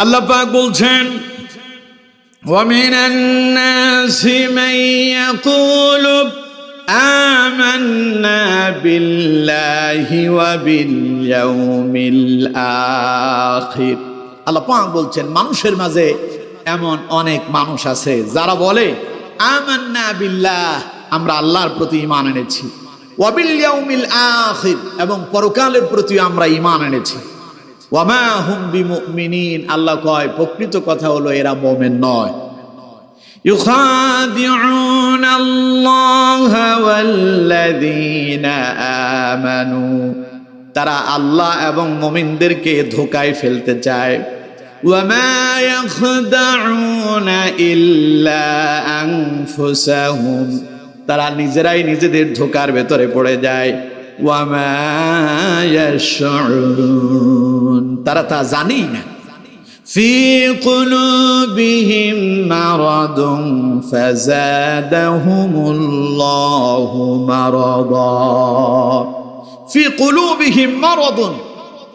আল্লাহ পাক বলছেন وَمِنَ النَّاسِ مَن يَقُولُ آمَنَّا بِاللَّهِ وَبِالْيَوْمِ الْآخِرِ। আল্লাহ পাক বলছেন মানুষের মাঝে এমন অনেক মানুষ আছে যারা বলে আমান্না বিল্লাহ, আমরা আল্লাহর প্রতি ঈমান এনেছি, ওয়া বিল ইয়াউমিল আখির, এবং পরকালের প্রতি আমরা ঈমান এনেছি। ওয়ামা হুম বিমুমিনিন, আল্লাহ কয় প্রকৃত কথা হলো এরা মুমিন নয়। ইউখাদিউনা আল্লাহা ওয়াল্লাযীনা আমানু, তারা আল্লাহ এবং মুমিনদেরকে ধোঁকায় ফেলতে চায়। ওয়ামা ইয়াখদাউনা ইল্লা আনফুসাহুম, তারা নিজেরাই নিজেদের ধোঁকার ভেতরে পড়ে যায়। ওয়ামা ইয়াশউরুন, তারা তা জানেই না। ফি কুলুবিহিম মারাদুন ফাযাদাহুমুল্লাহু মারাদা। ফি কুলুবিহিম মারাদুন,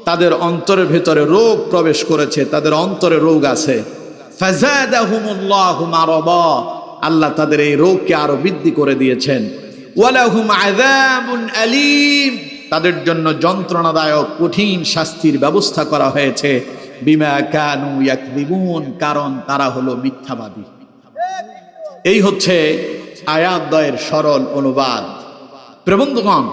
তাদের অন্তরের ভেতরে রোগ প্রবেশ করেছে, তাদের অন্তরে রোগ আছে। ফাযাদাহুমুল্লাহু মারাদা, আল্লাহ তাদের এই রোগকে আরো বৃদ্ধি করে দিয়েছেন। ওয়ালাহুম আযাবুন আলীম, তাদের জন্য যন্ত্রণাদায়ক কঠিন শাস্তির ব্যবস্থা করা হয়েছে। বিমা কানু ইয়াকযিবুন, কারণ তারা হলো মিথ্যাবাদী। এই হচ্ছে আয়াতদ্বয়ের সরল অনুবাদ। প্রবন্ধগণ,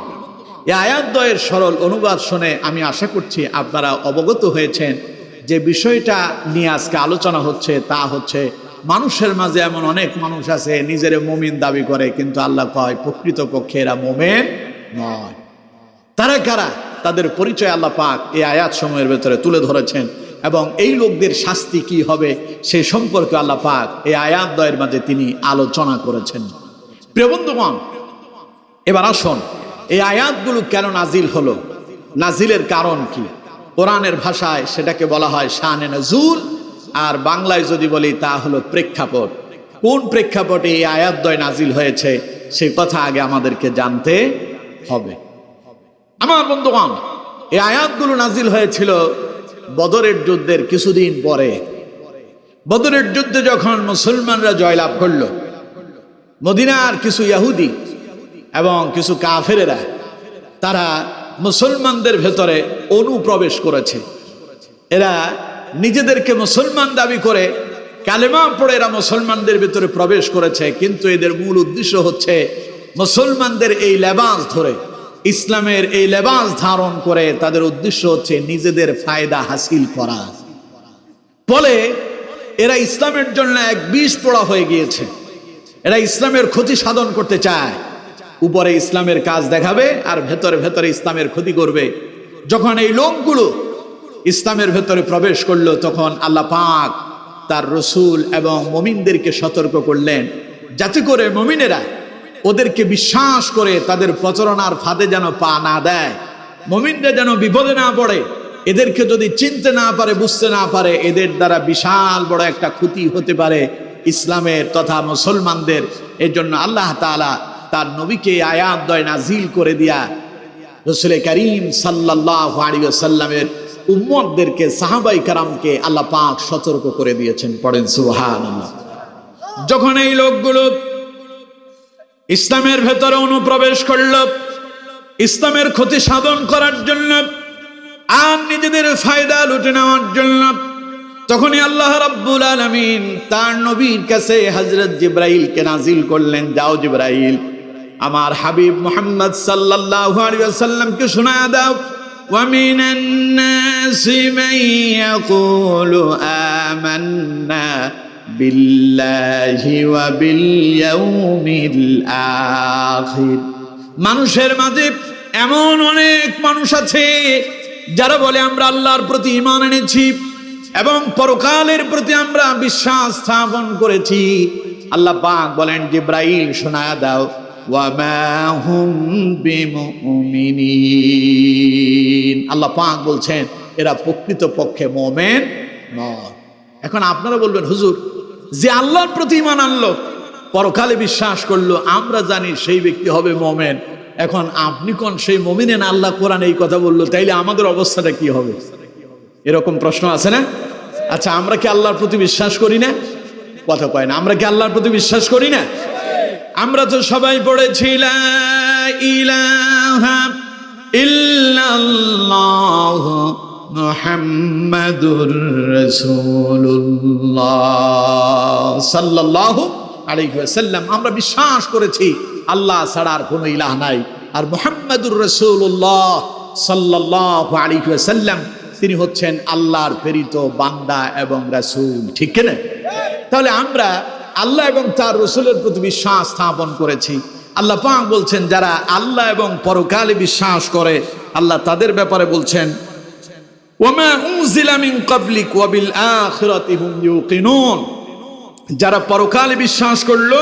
এই আয়াতদ্বয়ের সরল অনুবাদ শুনে আমি আশা করছি আপনারা অবগত হয়েছেন যে বিষয়টা নিয়ে আজকে আলোচনা হচ্ছে তা হচ্ছে মানুষের মাঝে এমন অনেক মানুষ আছে নিজের মুমিন দাবি করে, কিন্তু আল্লাহ কয় প্রকৃতপক্ষে এরা মুমিন নয়। তারা কারা, তাদের পরিচয় আল্লাহ পাক এই আয়াত সময়ের ভেতরে তুলে ধরেছেন, এবং এই লোকদের শাস্তি কি হবে সে সম্পর্কে আল্লাহ পাক এই আয়াত দ্বয়ের মাঝে তিনি আলোচনা করেছেন। প্রিয় বন্ধুগণ, এবার আসুন এই আয়াতগুলো কেন নাজিল হলো, নাজিলের কারণ কি? কোরআনের ভাষায় সেটাকে বলা হয় শানে নজুল, আর বাংলায় যদি বলি তা হলো প্রেক্ষাপট। কোন প্রেক্ষাপটে এই আয়াতদ্বয় নাজিল হয়েছে সেই কথা আগে আমাদেরকে জানতে হবে। আমার বন্ধুগণ, এই আয়াতগুলো নাজিল হয়েছিল বদরের যুদ্ধের কিছুদিন পরে। বদরের যুদ্ধে যখন মুসলমানরা জয়লাভ করল, মদিনার কিছু ইহুদি এবং কিছু কাফেরেরা তারা মুসলমানদের ভেতরে অনুপ্রবেশ করেছে। এরা নিজেদেরকে মুসলমান দাবি করে কালেমা পড়ে এরা মুসলমানদের ভিতরে প্রবেশ করেছে, কিন্তু এদের মূল উদ্দেশ্য হচ্ছে মুসলমানদের এই লেবাস ধরে, ইসলামের এই লেবাস ধারণ করে তাদের উদ্দেশ্য হচ্ছে নিজেদের ফায়দা হাসিল করা। ফলে এরা ইসলামের জন্য এক বিষ পোড়া হয়ে গিয়েছে। এরা ইসলামের ক্ষতি সাধন করতে চায়, উপরে ইসলামের কাজ দেখাবে আর ভেতরে ভেতরে ইসলামের ক্ষতি করবে। যখন এই লোকগুলো ইসলামের ভেতরে প্রবেশ করলো, তখন আল্লাহ পাক তার রসুল এবং মুমিনদেরকে সতর্ক করলেন যাতে করে মুমিনেরা ওদেরকে বিশ্বাস করে তাদের প্রচারণার ফাঁদে যেন পা না দেয়, মুমিনরা যেন বিপদে না পড়ে। এদেরকে যদি চিনতে না পারে, বুঝতে না পারে, এদের দ্বারা বিশাল বড় একটা ক্ষতি হতে পারে ইসলামের তথা মুসলমানদের। এর জন্য আল্লাহ তাআলা তার নবীকে আয়াতদ্বয় নাজিল করে দিয়া রাসূল করিম সাল্লাল্লাহু আলাইহি ওয়াসাল্লামের উম্মতদেরকে, সাহাবায়ে কেরামকে আল্লাহ পাক সতর্ক করে দিয়েছেন। পড়েন সুবহানাল্লাহ। যখন এই লোকগুলো ইসলামের ভেতরে অনুপ্রবেশ করল ইসলামের ক্ষতি সাধন করার জন্য আর নিজেদের ফায়দা লুটে নেওয়ার জন্য, তখনই আল্লাহ রাব্বুল আলামিন তার নবীর কাছে হযরত জিবরাইলকে নাজিল করলেন, যাও জিবরাইল, আমার হাবিব মুহাম্মদ সাল্লাল্লাহু আলাইহি ওয়াসাল্লামকে শোনায়া দাও, ওয়া মিনান নাসি মান ইয়াকুলু আমান্না বিল্লাহি ওয়া বিল ইয়াউমিল আখির। মানুষের মাঝে এমন অনেক মানুষ আছে যারা বলে আমরা আল্লাহর প্রতি ঈমান এনেছি এবং পরকালের প্রতি আমরা বিশ্বাস স্থাপন করেছি। আল্লাহ পাক বলেন, জিবরাইল শোনায়া দাও, ওয়া মা হুম বিমুমিনিন। আল্লাহ পাক বলছেন এরা প্রকৃতপক্ষে মুমিন নয়। এখন আপনারা বলবেন, হুজুর, যে আল্লাহর প্রতি ঈমান আনলো, পরকালে বিশ্বাস করলো, আমরা জানি সেই ব্যক্তি হবে মুমিন। এখন আপনি কোন সেই মুমিনে না? আল্লাহ কোরআনে এই কথা বললো, তাইলে আমাদের অবস্থাটা কি হবে? এরকম প্রশ্ন আছে না? আচ্ছা, আমরা কি আল্লাহর প্রতি বিশ্বাস করি না? কথা কয় না। আমরা কি আল্লাহর প্রতি বিশ্বাস করি না? আমরা তো সবাই পড়েছি লা ইলাহা ইল্লাল্লাহ মুহাম্মাদুর রাসূলুল্লাহ সাল্লাল্লাহু আলাইহি ওয়াসাল্লাম। আমরা বিশ্বাস করেছি আল্লাহ ছাড়া আর কোনো ইলাহ নাই, আর মুহাম্মাদুর রাসূলুল্লাহ সাল্লাল্লাহু আলাইহি ওয়াসাল্লাম তিনি হচ্ছেন আল্লাহর প্রেরিত বান্দা এবং রাসূল। ঠিক না? তাহলে আমরা আল্লাহ এবং তার রাসূলের প্রতি বিশ্বাস স্থাপন করেছি। আল্লাহ পাক বলছেন যারা আল্লাহ এবং পরকালে বিশ্বাস করে, আল্লাহ তাদের ব্যাপারে বলছেন ওয়ামা উনজিলা মিন ক্বাবলিক ওয়া বিল আখিরাতি হুম ইউকিনুন। যারা পরকালে বিশ্বাস করলো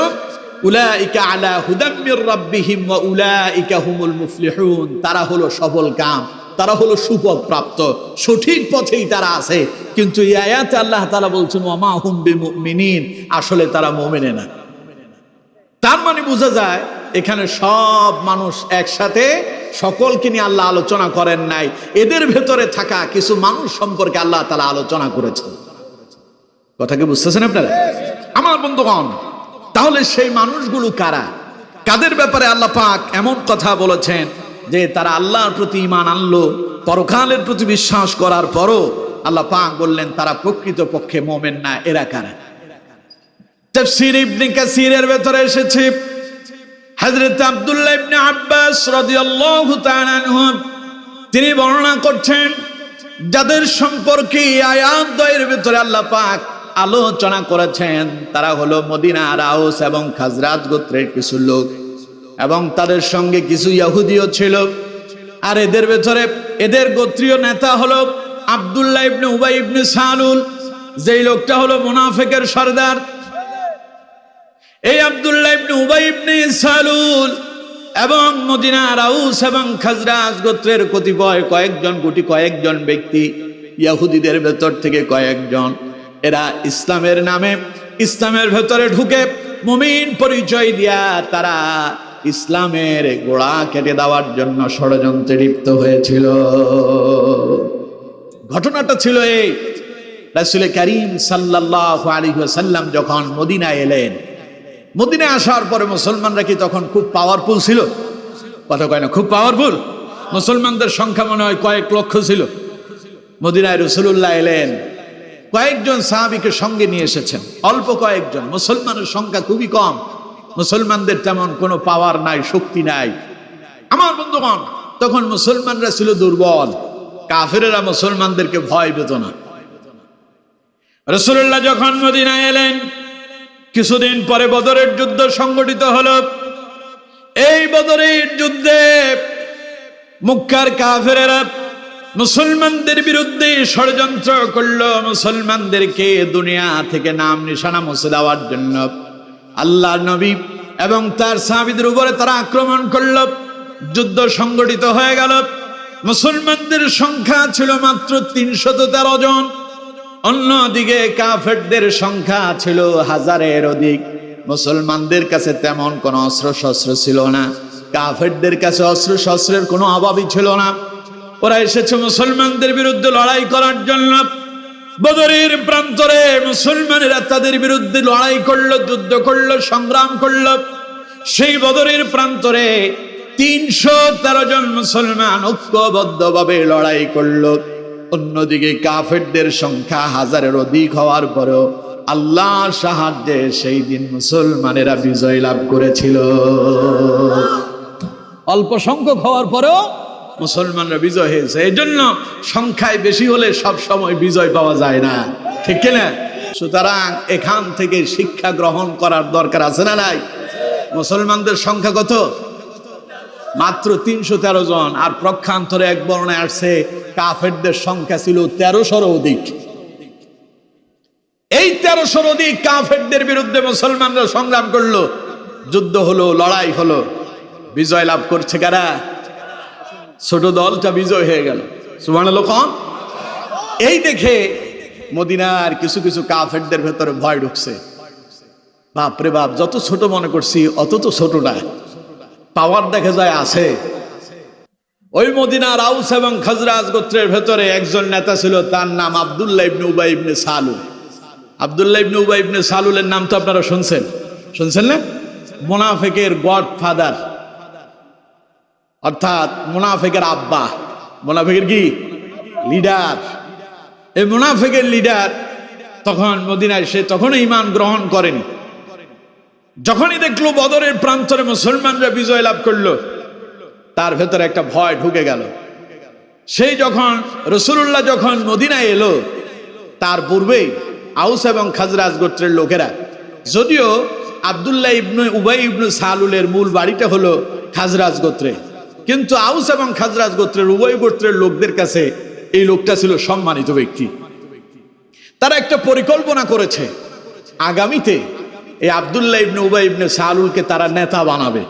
উলাইকা আলা হুদাম মির রাব্বিহিম ওয়া উলাইকা হুমুল মুফলিহুন। তারা হলো সফল কাম, তারা হলো সুপথ প্রাপ্ত, সঠিক পথেই তারা আছে। কিন্তু এই আয়াতে আল্লাহ তাআলা বলছেন ওয়ামা হুম বিমুমিনিন, আসলে তারা মুমিনে না। তার মানে বোঝা যায় এখানে সব মানুষ একসাথে, সকলকে নিয়ে আল্লাহ আলোচনা করেন নাই। এদের ভেতরে থাকা কিছু মানুষ সম্পর্কে আল্লাহ তাআলা আলোচনা করেছেন। কথা কি বুঝতেছেন আপনারা আমার বন্ধুগণ? তাহলে সেই মানুষগুলো কারা? কাদের ব্যাপারে আল্লাহ পাক এমন কথা বলেছেন যে তারা আল্লাহর প্রতি ঈমান আনলো, পরকালের প্রতি বিশ্বাস করার পরও আল্লাহ পাক বললেন তারা প্রকৃতপক্ষে মুমিন না। এরা কারা? তাফসীর ইবনে কাসীরের ভেতরে এসেছে হযরত আব্দুল্লাহ ইবনে আব্বাস রাদিয়াল্লাহু তাআলা আনহু তিনি বর্ণনা করছেন যাদের সম্পর্কে আয়াত দ্বয়ের ভেতরে আল্লাহ পাক আলোচনা করেছেন তারা হলো মদিনার আউস এবং খাজরাজ গোত্রের কিছু লোক, এবং তাদের সঙ্গে কিছু ইহুদিও ছিল। আর এদের ভেতরে এদের গোত্রীয় নেতা হলো আব্দুল্লাহ ইবনে উবাই ইবনে সালুল, যেই লোকটা হলো মুনাফিকের সরদার। এই আব্দুল্লাহ ইবনে উবাই ইবনে সালুল এবং মদিনার আউস এবং খাজরাজ গোত্রের কতিপয় কয়েকজন ব্যক্তি, ইহুদিদের ভেতর থেকে কয়েকজন, এরা ইসলামের নামে ইসলামের ভেতরে ঢুকে মুমিন পরিচয় দিয়া তারা ইসলামের গোড়া কেটে দেওয়ার জন্য ষড়যন্ত্রে লিপ্ত হয়েছিল। ঘটনাটা ছিল এই, রাসূল কারীম সাল্লাল্লাহু আলাইহি ওয়াসাল্লাম যখন মদিনায় এলেন, মদিনায় আসার পরে মুসলমানরা কি তখন খুব পাওয়ারফুল ছিল? কথা কয় না, খুব পাওয়ারফুল। মুসলমানদের সংখ্যা মনে হয় কয়েক লক্ষ ছিল। মদিনায় রাসূলুল্লাহ এলেন, কয়েকজন সাহাবীকে সঙ্গে নিয়ে এসেছেন, অল্প কয়েকজন। মুসলমানের সংখ্যা খুবই কম, মুসলমানদের তেমন কোনো পাওয়ার নাই, শক্তি নাই। আমার বন্ধুগণ, তখন মুসলমানরা ছিল দুর্বল, কাফেরেরা মুসলমানদেরকে ভয় পেত না। রাসূলুল্লাহ যখন মদিনায় এলেন, কিছুদিন পরে বদরের যুদ্ধ সংগঠিত হলো। এই বদরের যুদ্ধে মক্কার কাফেরেরা মুসলমানদের বিরুদ্ধে ষড়যন্ত্র করলো, মুসলমানদেরকে দুনিয়া থেকে নাম নিশানা মুছে দেওয়ার জন্য আল্লাহর নবী এবং তার সাহাবীদের উপরে তারা আক্রমণ করলো। যুদ্ধ সংগঠিত হয়ে গেল। মুসলমানদের সংখ্যা ছিল মাত্র ৩১৩ জন, অন্যদিকে কাফেরদের সংখ্যা ছিল হাজারের অধিক। মুসলমানদের কাছে তেমন কোনো অস্ত্র শস্ত্র ছিল না, কাফেরদের কাছে অস্ত্র শস্ত্রের কোনো অভাবই ছিল না। ওরা এসেছে মুসলমানদের বিরুদ্ধে লড়াই করার জন্য। বদরের প্রান্তরে মুসলমানেরা তাদের বিরুদ্ধে লড়াই করলো, যুদ্ধ করলো, সংগ্রাম করলো। সেই বদরের প্রান্তরে ৩১৩ জন মুসলমান ঐক্যবদ্ধভাবে লড়াই করলো। অন্যদিকে কাফেরদের সংখ্যা হাজারের অধিক হওয়ার পরেও আল্লাহর সাহায্যে সেই দিন মুসলমানেরা বিজয় লাভ করেছিল। অল্প সংখ্যক হওয়ার পরেও মুসলমানরা বিজয় হয়েছে। এই জন্য সংখ্যায় বেশি হলে সব সময় বিজয় পাওয়া যায় না, ঠিক কিনা? সুতরাং এখান থেকে শিক্ষা গ্রহণ করার দরকার আছে না নাই? মুসলমানদের সংখ্যা কত? মাত্র ৩১৩ জন। আর প্রক্ষান্তরে এক বর্ণায় আসছে কাফেরদের সংখ্যা ছিল ১৩০০ অধিক। এই ১৩০০ অধিক কাফেরদের বিরুদ্ধে মুসলমানরা সংগ্রাম করলো, যুদ্ধ হলো, লড়াই হলো। বিজয় লাভ করছে কারা? ছোট দলটা বিজয় হয়ে গেল। সুবহানাল্লাহ। এই দেখে মদিনার কিছু কিছু কাফেরদের ভেতরে ভয় ঢুকছে। বাপরে বাপ, যত ছোট মনে করছি অত তো ছোট না, পাওয়ার দেখা যায় আছে। ওই মদিনার আউস এবং খাজরাজ গোত্রের ভেতরে একজন নেতা ছিল, তার নাম আব্দুল্লাহ ইবনে উবাই ইবনে সালুল। আব্দুল্লাহ ইবনে উবাই ইবনে সালুলের নাম তো আপনারা শুনছেন না? মুনাফিকের গডফাদার, অর্থাৎ মুনাফিকের আব্বা, মুনাফিকের কি লিডার। এই মুনাফিকের লিডার তখন মদিনায়, সে তখনও ঈমান গ্রহণ করেনি। যখনই দেখলো বদরের প্রান্তরে মুসলমানরা বিজয় লাভ করলো, তার ভেতরে একটা ভয় ঢুকে গেল। সেই যখন রাসূলুল্লাহ যখন মদিনায় এলো, তার পূর্বেই আউস এবং খাজরাজ গোত্রের লোকেরা, যদিও আব্দুল্লাহ ইবনে উবাই ইবনে সালুলের মূল বাড়িটা হলো খাজরাজ গোত্রে, কিন্তু আউস এবং খাজরাজ গোত্রের উভয় গোত্রের লোকদের কাছে এই লোকটা ছিল সম্মানিত ব্যক্তি। তারা একটা পরিকল্পনা করেছে, আগামীতে এই আব্দুল্লাহ ইবনে উবাই ইবনে সালুলকে তারা নেতা বানাবে।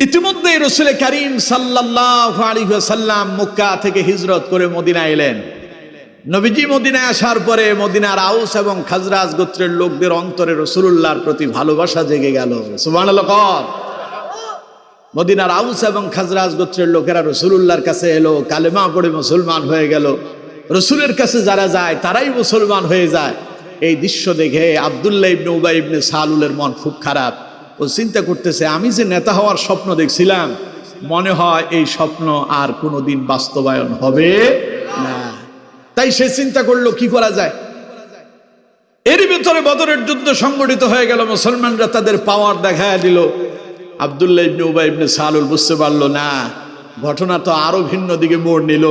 ইতিমধ্যে রাসূল করিম সাল্লাল্লাহু আলাইহি ওয়াসাল্লাম মক্কা থেকে হিজরত করে মদিনায় এলেন। নবীজি মদিনায় আসার পরে মদিনার আউস এবং খাজরাজ গোত্রের লোকদের অন্তরে রাসূলুল্লাহর প্রতি ভালোবাসা জেগে গেল। সুবহানাল্লাহ। মদিনার আউস এবং খাজরাজ গোত্রের লোকেরা রাসূলুল্লাহর কাছে এলো, কালেমা পড়ে মুসলমান হয়ে গেল। রাসূলের কাছে যারা যায় তারাই মুসলমান হয়ে যায়। এই দৃশ্য দেখে আব্দুল্লাহ ইবনে উবাই ইবনে সালুলের মন খুব খারাপ। ও চিন্তা করতেছে, আমি যে নেতা হওয়ার স্বপ্ন দেখছিলাম, মনে হয় এই স্বপ্ন আর কোনোদিন বাস্তবায়ন হবে না। তাই সে চিন্তা করলো কি করা যায়। এরই ভিতরে বদরের যুদ্ধ সংগঠিত হয়ে গেল, মুসলমানরা তাদের পাওয়ার দেখায় দিল। আব্দুল্লাহ ইবনে উবাই ইবনে সালুল বুঝতে পারলো না, ঘটনা তো আরো ভিন্ন দিকে মোড় নিল।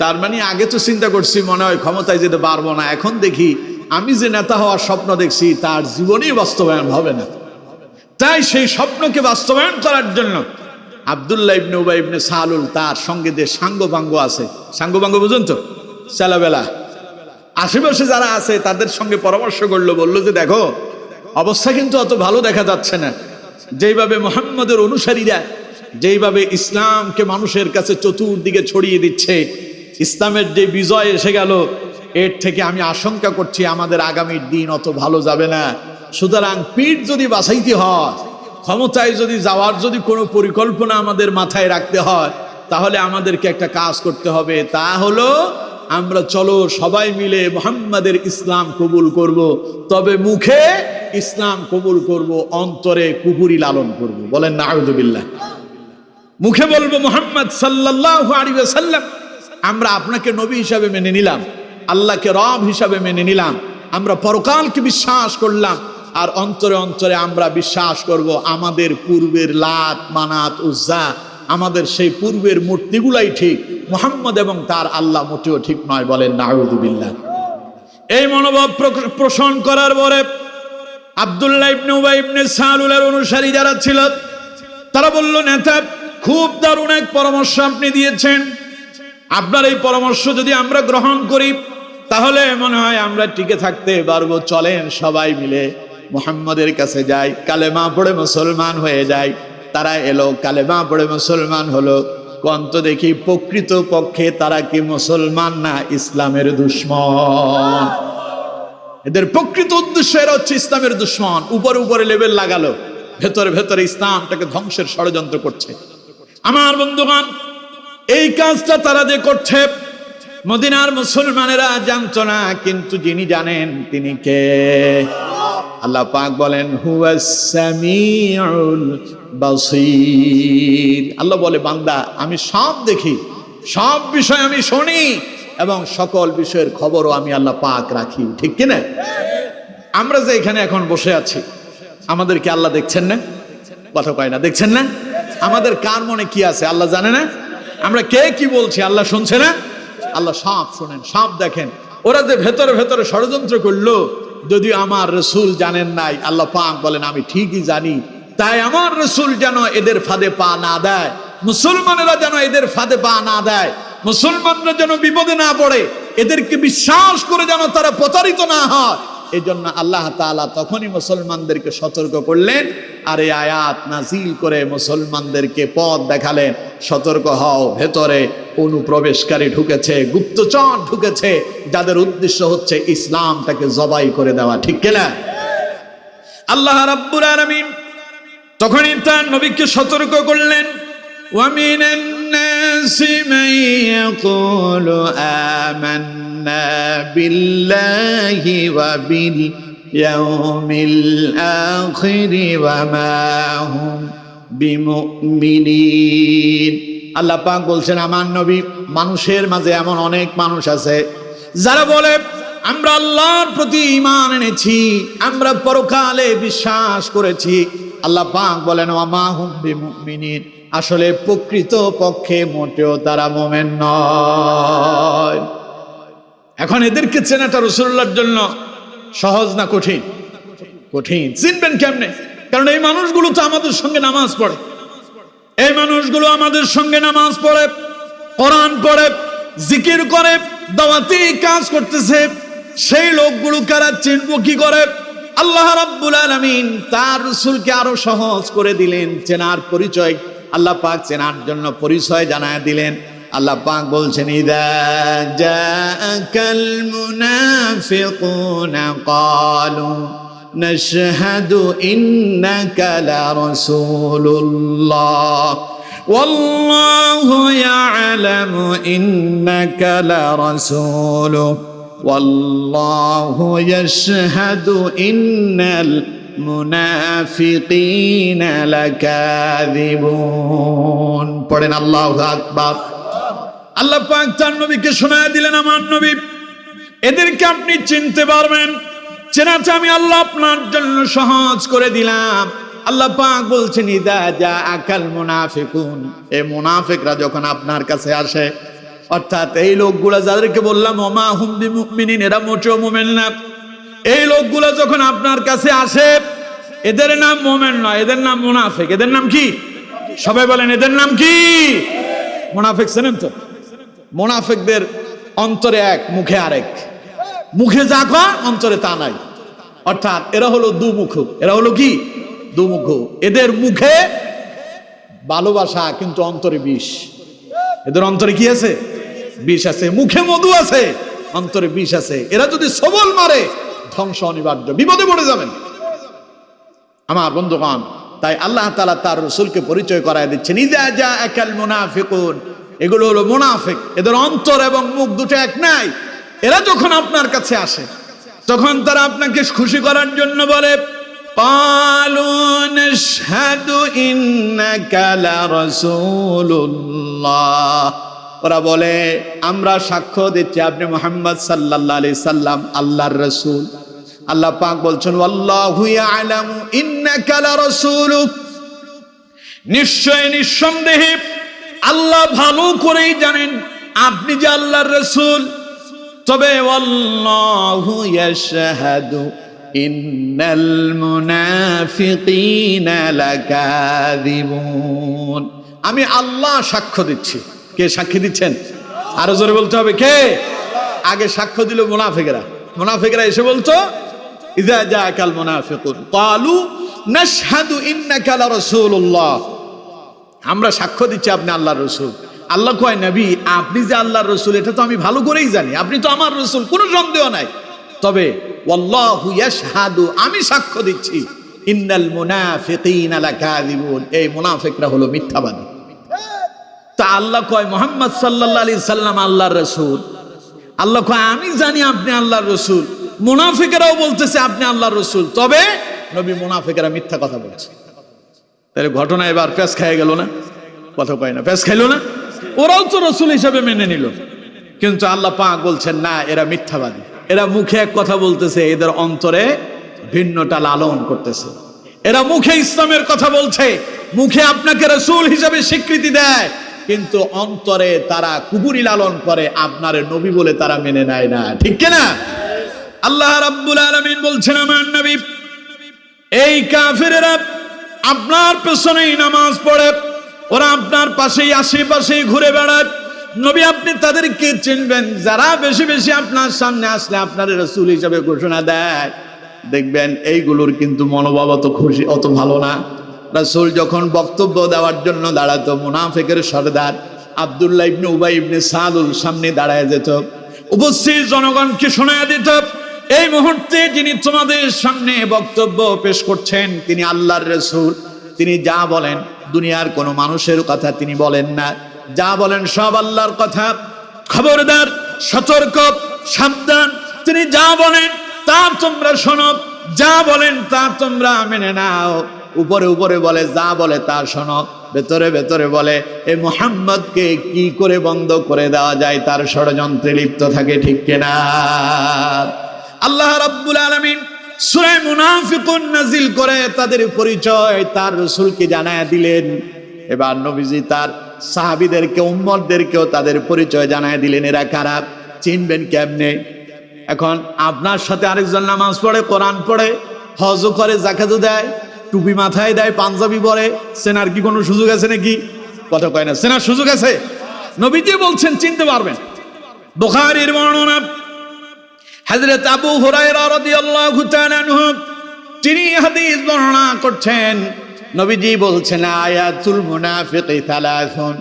তার মানে আগে তো চিন্তা করছি মনে হয় ক্ষমতায় যেতে পারবো না, এখন দেখি আমি যে নেতা হওয়ার স্বপ্ন দেখছি তার জীবনেই বাস্তবায়ন হবে না। তাই সেই স্বপ্নকে বাস্তবায়ন করার জন্য আব্দুল্লাহ ইবনে উবাই ইবনে সালুল তার সঙ্গে যে সাঙ্গপাঙ্গ আছে, সাঙ্গপাঙ্গ বুঝুন তো, ছেলেবেলা, আশেপাশে যারা আছে তাদের সঙ্গে পরামর্শ করলো। বললো যে দেখো, অবস্থা কিন্তু অত ভালো দেখা যাচ্ছে না। যেইভাবে মুহাম্মদের অনুসারীরা যেইভাবে ইসলামকে মানুষের কাছে চতুর্দিকে ছড়িয়ে দিচ্ছে, ইসলামের যে বিজয় এসে গেল, এর থেকে আমি আশঙ্কা করছি আমাদের আগামীর দিন অত ভালো যাবে না। সুতরাং পিঠ যদি বাঁচাইতে হয়, ক্ষমতায় যদি যাওয়ার যদি কোনো পরিকল্পনা আমাদের মাথায় রাখতে হয়, তাহলে আমাদেরকে একটা কাজ করতে হবে। তা হলো আমরা চলো সবাই মিলে মুহাম্মাদের ইসলাম কবুল করব, তবে মুখে ইসলাম কবুল করব, অন্তরে কুফরি লালন করব। বলেন নাউযুবিল্লাহ। মুখে বলবো মুহাম্মদ সাল্লাল্লাহু আলাইহি ওয়াসাল্লাম, আমরা আপনাকে নবী হিসাবে মেনে নিলাম, আল্লাহকে রব হিসাবে মেনে নিলাম, আমরা পরকালকে বিশ্বাস করলাম, আর অন্তরে অন্তরে আমরা বিশ্বাস করব আমাদের পূর্বের লাত মানাত উজ্জা, আমাদের সেই পূর্বের মূর্তিগুলাই ঠিক, মুহাম্মদ এবং তার আল্লাহ মোটেও ঠিক নয়। বলেন নাউযুবিল্লাহ। এই মনোভাব পোষণ করার পরে আব্দুল্লাহ ইবনে উবাই ইবনে সালুলের অনুসারী যারা ছিল তারা বলল, নেতা, খুব দারুণ এক পরামর্শ আপনি দিয়েছেন, আপনার এই পরামর্শ যদি আমরা গ্রহণ করি তাহলে মনে হয় আমরা টিকে থাকতে পারবো। চলেন সবাই মিলে মুহাম্মদের কাছে যাই, কালেমা পড়ে মুসলমান হয়ে যাই। তারা এলো, কালেমা পড়ে মুসলমান হলো। কন্ত দেখি প্রকৃত পক্ষে তারা কি মুসলমান না ইসলামের দুশমন? এদের প্রকৃত উদ্দেশ্য এরা হচ্ছে ইসলামের দুশমন। উপরে উপরে লেবেল লাগালো, ভেতরে ভেতরে ইসলামটাকে ধ্বংসের ষড়যন্ত্র করছে। আমার বন্ধুগণ, এই কাজটা তারা যে করছে মদিনার মুসলমানেরা জানতো না, কিন্তু যিনি জানেন তিনি কে? আল্লাহ পাক বলেন হুয়াস সামিউল বাসীর। আল্লাহ বলে, বান্দা আমি সব দেখি, সব বিষয় আমি শুনি, এবং সকল বিষয়ের খবরও আমি আল্লাহ পাক রাখি। ঠিক কিনা? আমরা যে এখানে এখন বসে আছি, আমাদেরকে আল্লাহ দেখছেন না? কথা কয় না, দেখছেন না? আমাদের কার মনে কি আছে আল্লাহ জানে না? আমরা কে কি বলছি আল্লাহ শুনছে না? আল্লাহ সব শোনেন, সব দেখেন। ওরা যে ভেতরে ভেতরে ষড়যন্ত্র করলো, যদি আমার রাসূল জানেন নাই, আল্লাহ পাক বলেন আমি ঠিকই জানি। তাই আমার রাসূল যেন এদের ফাঁদে পা না দেয়, মুসলমানেরা যেন এদের ফাঁদে পা না দেয়, মুসলমানরা যেন বিপদে না পড়ে, এদেরকে বিশ্বাস করে যেন তারা প্রতারিত না হয়। এই জন্য আল্লাহ তাআলা তখনই মুসলমানদেরকে সতর্ক করলেন, আর এই আয়াত নাজিল করে মুসলমানদেরকে পথ দেখালেন, সতর্ক হও, ভেতরে অনুপ্রবেশকারী ঢুকেছে, গুপ্তচর ঢুকেছে, যাদের উদ্দেশ্য হচ্ছে ইসলামটাকে জবাই করে দেওয়া। ঠিক কিনা? আল্লাহ রাব্বুল আলামিন তখনই তার নবীকে সতর্ক করলেন, ওয়া মিনান الناس من يقول آمنا بالله وباليوم الآخر وما هم বিমুমিনিন। আল্লাহ পাক বলছেন আমার নবী, মানুষের মাঝে এমন অনেক মানুষ আছে যারা বলে আমরা আল্লাহর প্রতি ঈমান এনেছি, আমরা পরকালে বিশ্বাস করেছি। আল্লাহ পাক বলেন ওয়ামা হুম বিমুমিনিন, আসলে প্রকৃত পক্ষে মোটেও তারা মুমিন নয়। এখন এদেরকে চেনাটা রাসূলুল্লাহর জন্য সহজ না কঠিন? কঠিন। চিনবেন কেমনে? কারণ এই মানুষগুলো তো আমাদের সঙ্গে নামাজ পড়ে, এই মানুষগুলো আমাদের সঙ্গে নামাজ পড়ে, কোরআন পড়ে, জিকির করে, দাওয়াতি কাজ করতেছে। সেই লোকগুলো কারা চিনবো কি করে? আল্লাহ রাব্বুল আলামিন তার রাসূলকে আরো সহজ করে দিলেন চেনার পরিচয়। আল্লাহ পাক চেনার জন্য পরিচয় জানায় দিলেন। আল্লাহ পাক বলছেন ইযা জাআকাল মুনাফিকুনা ক্বালু নাশহাদু ইন্নাকা লারাসূলুল্লাহ ওয়াল্লাহু ইয়ালামু ইন্নাকা লারাসূলুহু ওয়াল্লাহু ইয়াশহাদু ইন্নাল মুনাফিকিনা লাকাযিবুন। পড়েন আল্লাহু আকবার। আল্লাহ পাক তার নবীকে শোনায় দিলেন আমার নবী, এদেরকে আপনি চিনতে পারবেন, চেনাটা আমি আল্লাহ আপনার জন্য সহজ করে দিলাম। আল্লাহ পাক বলছেন ইযা জাআকাল মুনাফিকুন, এই মুনাফিকরা যখন আপনার কাছে আসে, অর্থাৎ এই লোকগুলা যাদেরকে বললাম ওমা হুম বিমুমিনিন, এরা মোটেও মুমিন না, এই লোকগুলা যখন আপনার কাছে আসে, এদের নাম মুমিন নয়, এদের নাম মুনাফিক। এদের নাম কি? সবাই বলেন এদের নাম কি? মুনাফিক। চেনেন তো? মুনাফিকদের অন্তরে এক, মুখে আরেক। মুখে যা কয় অন্তরে তা নাই, অর্থাৎ এরা হলো দুমুখ। এরা হলো কি? দুমুখ। এদের মুখে ভালোবাসা কিন্তু অন্তরে বিষ। এদের অন্তরে কি আছে? বিষ আছে। মুখে মধু আছে, অন্তরে বিষ আছে। এরা যদি সবল মারে ধ্বংস অনিবার্য, বিপদে পড়ে যাবেন আমার বন্ধুগণ। তাই আল্লাহ তাআলা তার রাসূলকে পরিচয় করায় দিচ্ছেন ইযা জাআকাল মুনাফিকুন, এগুলো হলো মুনাফিক। এদের অন্তর এবং মুখ দুটো এক নাই। এরা যখন আপনার কাছে আসে, তখন তারা আপনাকে খুশি করার জন্য বলে ক্বালু নাশহাদু ইন্নাকা লারাসূলুল্লাহ, ওরা বলে আমরা সাক্ষ্য দিচ্ছি আপনি মুহাম্মদ সাল্লাল্লাহু আলাইহি সাল্লাম আল্লাহর রাসূল। আল্লাহ পাক বলছেন ওয়াল্লাহু ইয়ালামু ইন্নাকা লারাসূলুহু, নিশ্চয় নিঃসন্দেহে আল্লাহ ভালো করেই জানেন আপনি যে আল্লাহর রাসূল। তবে ওয়াল্লাহু ইয়াশহাদু ইন্নাল মুনাফিকিনা লাকাযিবুন, আমি আল্লাহ সাক্ষ্য দিচ্ছি। কে সাক্ষী দিচ্ছেন? আরো জোরে বলতে হবে কে? আগে সাক্ষ্য দিল মুনাফিকরা। মুনাফিকরা এসে বলতো ইযা জাআকাল মুনাফিকুন ক্বালু নাশহাদু ইন্নাকা লারাসূলুল্লাহ, আমরা সাক্ষ্য দিচ্ছি আপনি আল্লাহর রাসূল। আল্লাহ কয় নবী আপনি যে আল্লাহর রাসূল এটা তো আমি ভালো করেই জানি, আপনি তো আমার রাসূল, কোনো সন্দেহ নাই। তবে ওয়াল্লাহু ইয়াশহাদু, আমি সাক্ষ্য দিচ্ছি ইন্নাল মুনাফিকিনা লাকাযিবুন, এই মুনাফিকরা হলো মিথ্যাবাদী। তা আল্লাহ কয় মুহাম্মদ সাল্লাল্লাহু আলাইহি সাল্লাম আল্লাহর রাসূল। আল্লাহ কয় আমি জানি আপনি আল্লাহর রাসূল। মুনাফিকরাও বলতেছে আপনি আল্লাহর রাসূল, তবে নবী মুনাফিকরা মিথ্যা কথা বলছে। তাহলে ঘটনা এবার পেশ খেয়ে গেল না? কথা কয় না, পেশ খাইলো না? ওরাও তো রাসূল হিসেবে মেনে নিল, কিন্তু আল্লাহ পাক বলছেন না, এরা মিথ্যাবাদী। এরা মুখে এক কথা বলতেছে, এদের অন্তরে ভিন্নটা লালন করতেছে। এরা মুখে ইসলামের কথা বলছে, মুখে আপনাকে রাসূল হিসেবে স্বীকৃতি দেয়, কিন্তু অন্তরে তারা কুফরি লালন করে, আপনার নবী বলে তারা মেনে নেয় না। ঠিক কিনা? আল্লাহ রাব্বুল আলামিন বলছেন আমার নবী, এই কাফেরেরা আপনার পেছনেই নামাজ পড়ে, ওরা আপনার পাশেই আশেপাশেই ঘুরে বেড়ায়। নবী আপনি তাদেরকে চিনবেন যারা বেশি বেশি আপনার সামনে আসলে আপনার রাসূল হিসেবে ঘোষণা দেয়। দেখবেন এইগুলোর কিন্তু মনোভাব অত ভালো না। রাসূল যখন বক্তব্য দেওয়ার জন্য দাঁড়াতো, মুনাফিকের সরদার আব্দুল্লাহ ইবনে উবাই ইবনে সালুল সামনে দাঁড়ায় যেত, উপস্থিত জনগণকে শোনায় দিত এই মুহূর্তে যিনি তোমাদের সামনে বক্তব্য পেশ করছেন তিনি আল্লাহর রাসূল। তিনি যা বলেন দুনিয়ার কোনো মানুষের কথা তিনি বলেন না, যা বলেন সব আল্লাহর কথা। খবরদার, সতর্ক, সাবধান। তিনি যা বলেন তা তোমরা শোনো, যা বলেন তা তোমরা মেনে নাও। উপরে উপরে বলে যা বলে তা শোনো, ভেতরে ভেতরে বলে এই মুহাম্মদকে কি করে বন্ধ করে দেওয়া যায়, তার ষড়যন্ত্রে লিপ্ত থাকে। ঠিক কিনা? আল্লাহ রাব্বুল আলামিন সূরা মুনাফিকুন নাজিল করে তাদের পরিচয় তার রাসূলকে জানায়া দিলেন। এবার নবীজি তার সাহাবীদেরকে, উম্মতদেরকেও তাদের পরিচয় জানায়া দিলেন। এরা কারা, চিনবেন কেমনে? এখন আপনার সাথে আরেকজন নামাজ পড়ে, কোরআন পড়ে, হজও করে, যাকাতও দেয়, টুপি মাথায় দেয়, পাঞ্জাবি পরে, চেনার কি কোনো সুযোগ আছে নাকি? কথা কয় না, চেনার সুযোগ আছে? নবীজি বলছেন চিনতে পারবেন। বুখারীর বর্ণনা, হযরত আবু হুরায়রা রাদিয়াল্লাহু তাআলা আনহু তিনি হাদিস বর্ণনা করছেন। নবীজি বলছেন আয়াতুল মুনাফিকি সালাসুন,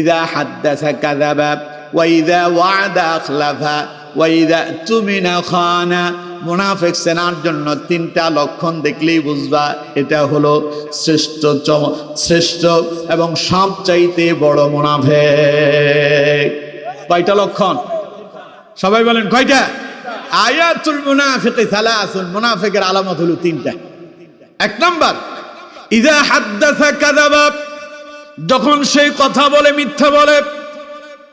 ইযা হাদ্দাসা কাযাবা ওয়া ইযা ওয়া'দা আখলাফা ওয়া ইযা তুমিনা খানা। মুনাফিক সেনার জন্য তিনটা লক্ষণ দেখলেই বুঝবা এটা হলো শ্রেষ্ঠ এবং সবচাইতে বড় মুনাফিক। কয়টা লক্ষণ? সবাই বলেন কয়টা? আয়াতুল মুনাফিকি সালাসুন, মুনাফিকের আলামত হলো তিনটা। এক নাম্বার, ইযা হাদ্দাসা কাযাবা, যখন সে কথা বলে মিথ্যা বলে।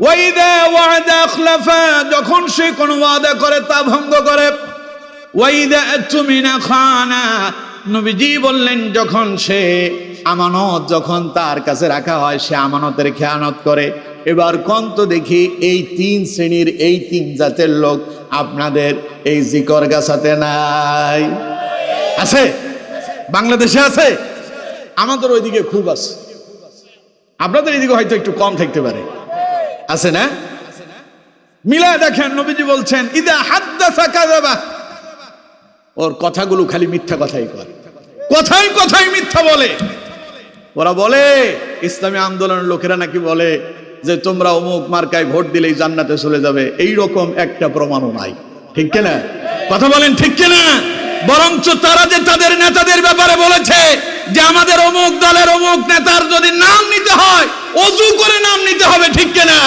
ওয়া ইযা ওয়া'দা আখলাফা, যখন সে কোনো ওয়াদা করে তা ভঙ্গ করে। ওয়া ইযা তুমিনা খানা, নবীজি বললেন যখন সে আমানত যখন তার কাছে রাখা হয় সে আমানতের খেয়ানত করে। এবার কোন তো দেখি এই তিন শ্রেণীর, এই তিন জাতের লোক আপনাদের এই জিকর গাছাতে নাই? আছে? বাংলাদেশে আছে? আমাদের ওইদিকে খুব আছে, আপনাদের এইদিকে হয়তো একটু কম থাকতে পারে। আছে না? মিলা দেখেন, নবীজি বলছেন ইদা হাদ্দাসা কাযাবা, ওর কথাগুলো খালি মিথ্যা কথাই কয়, কথাই কথাই মিথ্যা বলে। ওরা বলে, ইসলামী আন্দোলনের লোকেরা নাকি বলে যে তোমরা অমুক মার্কায় ভোট দিলেই জান্নাতে চলে যাবে। এই রকম একটা প্রমাণও নাই। ঠিক কিনা? কথা বলেন ঠিক কিনা? বরঞ্চ তারা যে তাদের নেতাদের ব্যাপারে বলেছে যে আমাদের অমুক দলের অমুক নেতার যদি নাম নিতে হয় ওযু করে নাম নিতে হবে। ঠিক কিনা?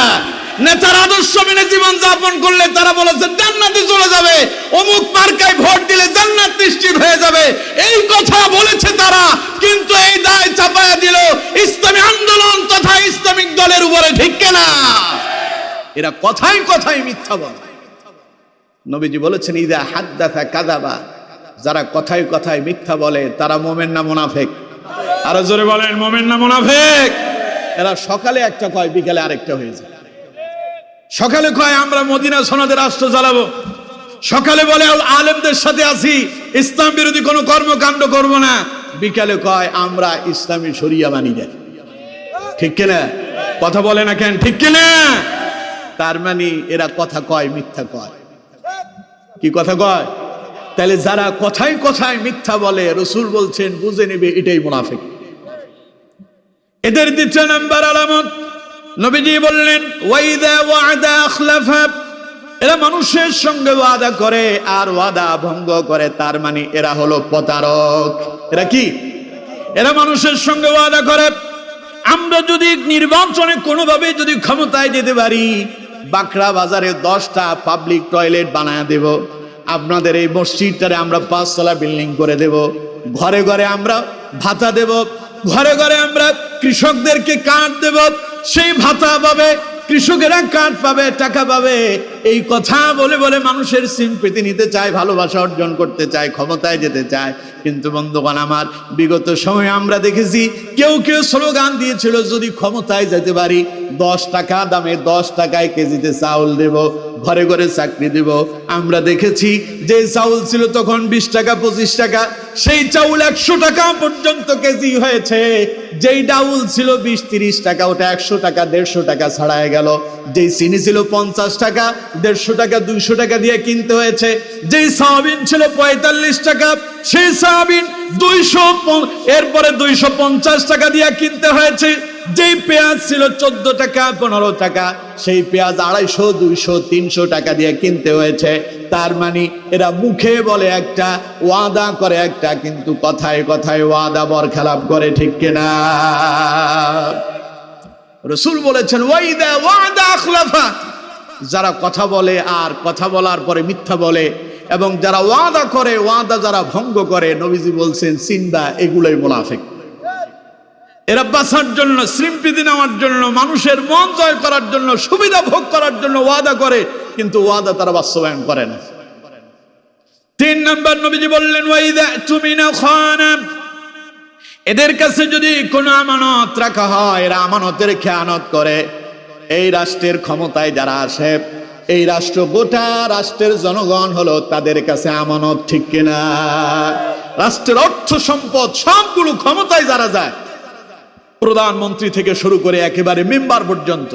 নেতার আদর্শ মেনে জীবন যাপন করলে তারা বলেছে জান্নাতে চলে যাবে, অমুক মার্কায় ভোট দিলে জান্নাত নিশ্চিত হয়ে যাবে। এই কথা বলেছে তারা, কিন্তু এই দায় চাপায়া দিল ইসলামী আন্দোলন তথা ইসলামিক দলের উপরে। ঠিক কিনা? এরা কথাই কথাই মিথ্যা বলে। নবীজি বলেছেন ইযা হাদ্দাসা কাযাবা, যারা কথায় কথায় মিথ্যা বলে তারা মুমিন না মুনাফিক? আরো জোরে বলেন, মুমিন না মুনাফিক? এরা সকালে একটা কয়, বিকালে আরেকটা হয়ে যায়। সকালে কয় আমরা মদিনা সনদে রাষ্ট্র চালাবো, সকালে বলে আলেমদের সাথে আছি, ইসলাম বিরোধী কোনো কর্মকাণ্ড করব না, বিকালে কয় আমরা ইসলামী শরিয়া মানি না। ঠিক কিনা? কথা বলে না কেন? ঠিক কিনা? তার মানে এরা কথা কয়, মিথ্যা কয়। কি কথা কয়? তাহলে যারা কথায় কথায় মিথ্যা বলে, রাসূল বলছেন বুঝে নেবে এটাই মুনাফিক। এদের দ্বিতীয় নাম্বার আলামত, নবীজি বললেন ওয়া ইযা ওয়া'দা আখলাফা, এরা মানুষের সঙ্গে ওয়াদা করে আর ওয়াদা ভঙ্গ করে। তার মানে এরা হলো প্রতারক। এরা কি? এরা মানুষের সঙ্গে ওয়াদা করে। আমরা যদি নির্বাচনে কোনোভাবে যদি ক্ষমতায় যেতে পারি, বাকরা বাজারে 10টা পাবলিক টয়লেট বানায় দেব, আপনাদের এই মসজিদটারে আমরা 5 তলা বিল্ডিং করে দেব, ঘরে ঘরে আমরা ভাতা দেব, ঘরে ঘরে আমরা কৃষকদেরকে কার্ড দেব, সেই ভাতা পাবে, কৃষকেরা কার্ড পাবে, টাকা পাবে। এই কথা বলে বলে মানুষের সিম্পেথি নিতে চায়, ভালোবাসা অর্জন করতে চায়, ক্ষমতায় যেতে চায়। কিন্তু বন্ধুগণ আমার, বিগত সময়ে আমরা দেখেছি কেউ কেউ স্লোগান দিয়েছিল যদি ক্ষমতায় যেতে পারি 10 টাকা দামে 10 টাকায় কেজিতে চাউল দেব, ঘরে ঘরে চাকরি দেব। আমরা দেখেছি যে চাউল ছিল তখন 20 টাকা 25 টাকা, সেই চাউল 100 টাকা পর্যন্ত কেজি হয়েছে। যেই ডাউল ছিল 20-30 টাকা, ওটা 100 টাকা 150 টাকা ছাড়ায় গেল। যেই চিনি ছিল 50 টাকা, 150 টাকা 200 টাকা দিয়ে কিনতে হয়েছে। যেই সয়াবিন ছিল 45 টাকা, সেই সয়াবিন 200, এরপরে 250 টাকা দিয়ে কিনতে হয়েছে। যেই পেঁয়াজ ছিল 14 টাকা 15 টাকা, সেই পেঁয়াজ 250, 200, 300 টাকা দিয়ে কিনতে হয়েছে। তার মানে এরা মুখে বলে একটা, ওয়াদা করে একটা, কিন্তু কথায় কথায় ওয়াদা বরখেলাপ করে। ঠিক কিনা? রাসূল বলেছেন ওয়াইদা ওয়াদা আখলাফা, যারা কথা বলে আর কথা বলার পরে মিথ্যা বলে, এবং যারা ওয়াদা করে ওয়াদা যারা ভঙ্গ করে, নবীজি বলছেন সিনবা, এগুলোই মুনাফিক। এরা বাঁচার জন্য, স্মৃতি নেওয়ার জন্য, মানুষের মন জয় করার জন্য, সুবিধা ভোগ করার জন্য ওয়াদা করে, কিন্তু ওয়াদা তারা বাস্তবায়ন করে না। 3 নম্বর নবীজি বললেন ওয়াইদা তুমিনা খানা, এদের কাছে যদি কোনো আমানত রাখা হয় এরা আমানতের খেয়ানত করে। এই রাষ্ট্রের ক্ষমতায় যারা আসে, এই রাষ্ট্র গোটা রাষ্ট্রের জনগণ হলো তাদের কাছে আমানত, ঠিক কিনা? রাষ্ট্রের অর্থ সম্পদ সবগুলো ক্ষমতায় যারা যায়, প্রধানমন্ত্রী থেকে শুরু করে একেবারে মেম্বার পর্যন্ত,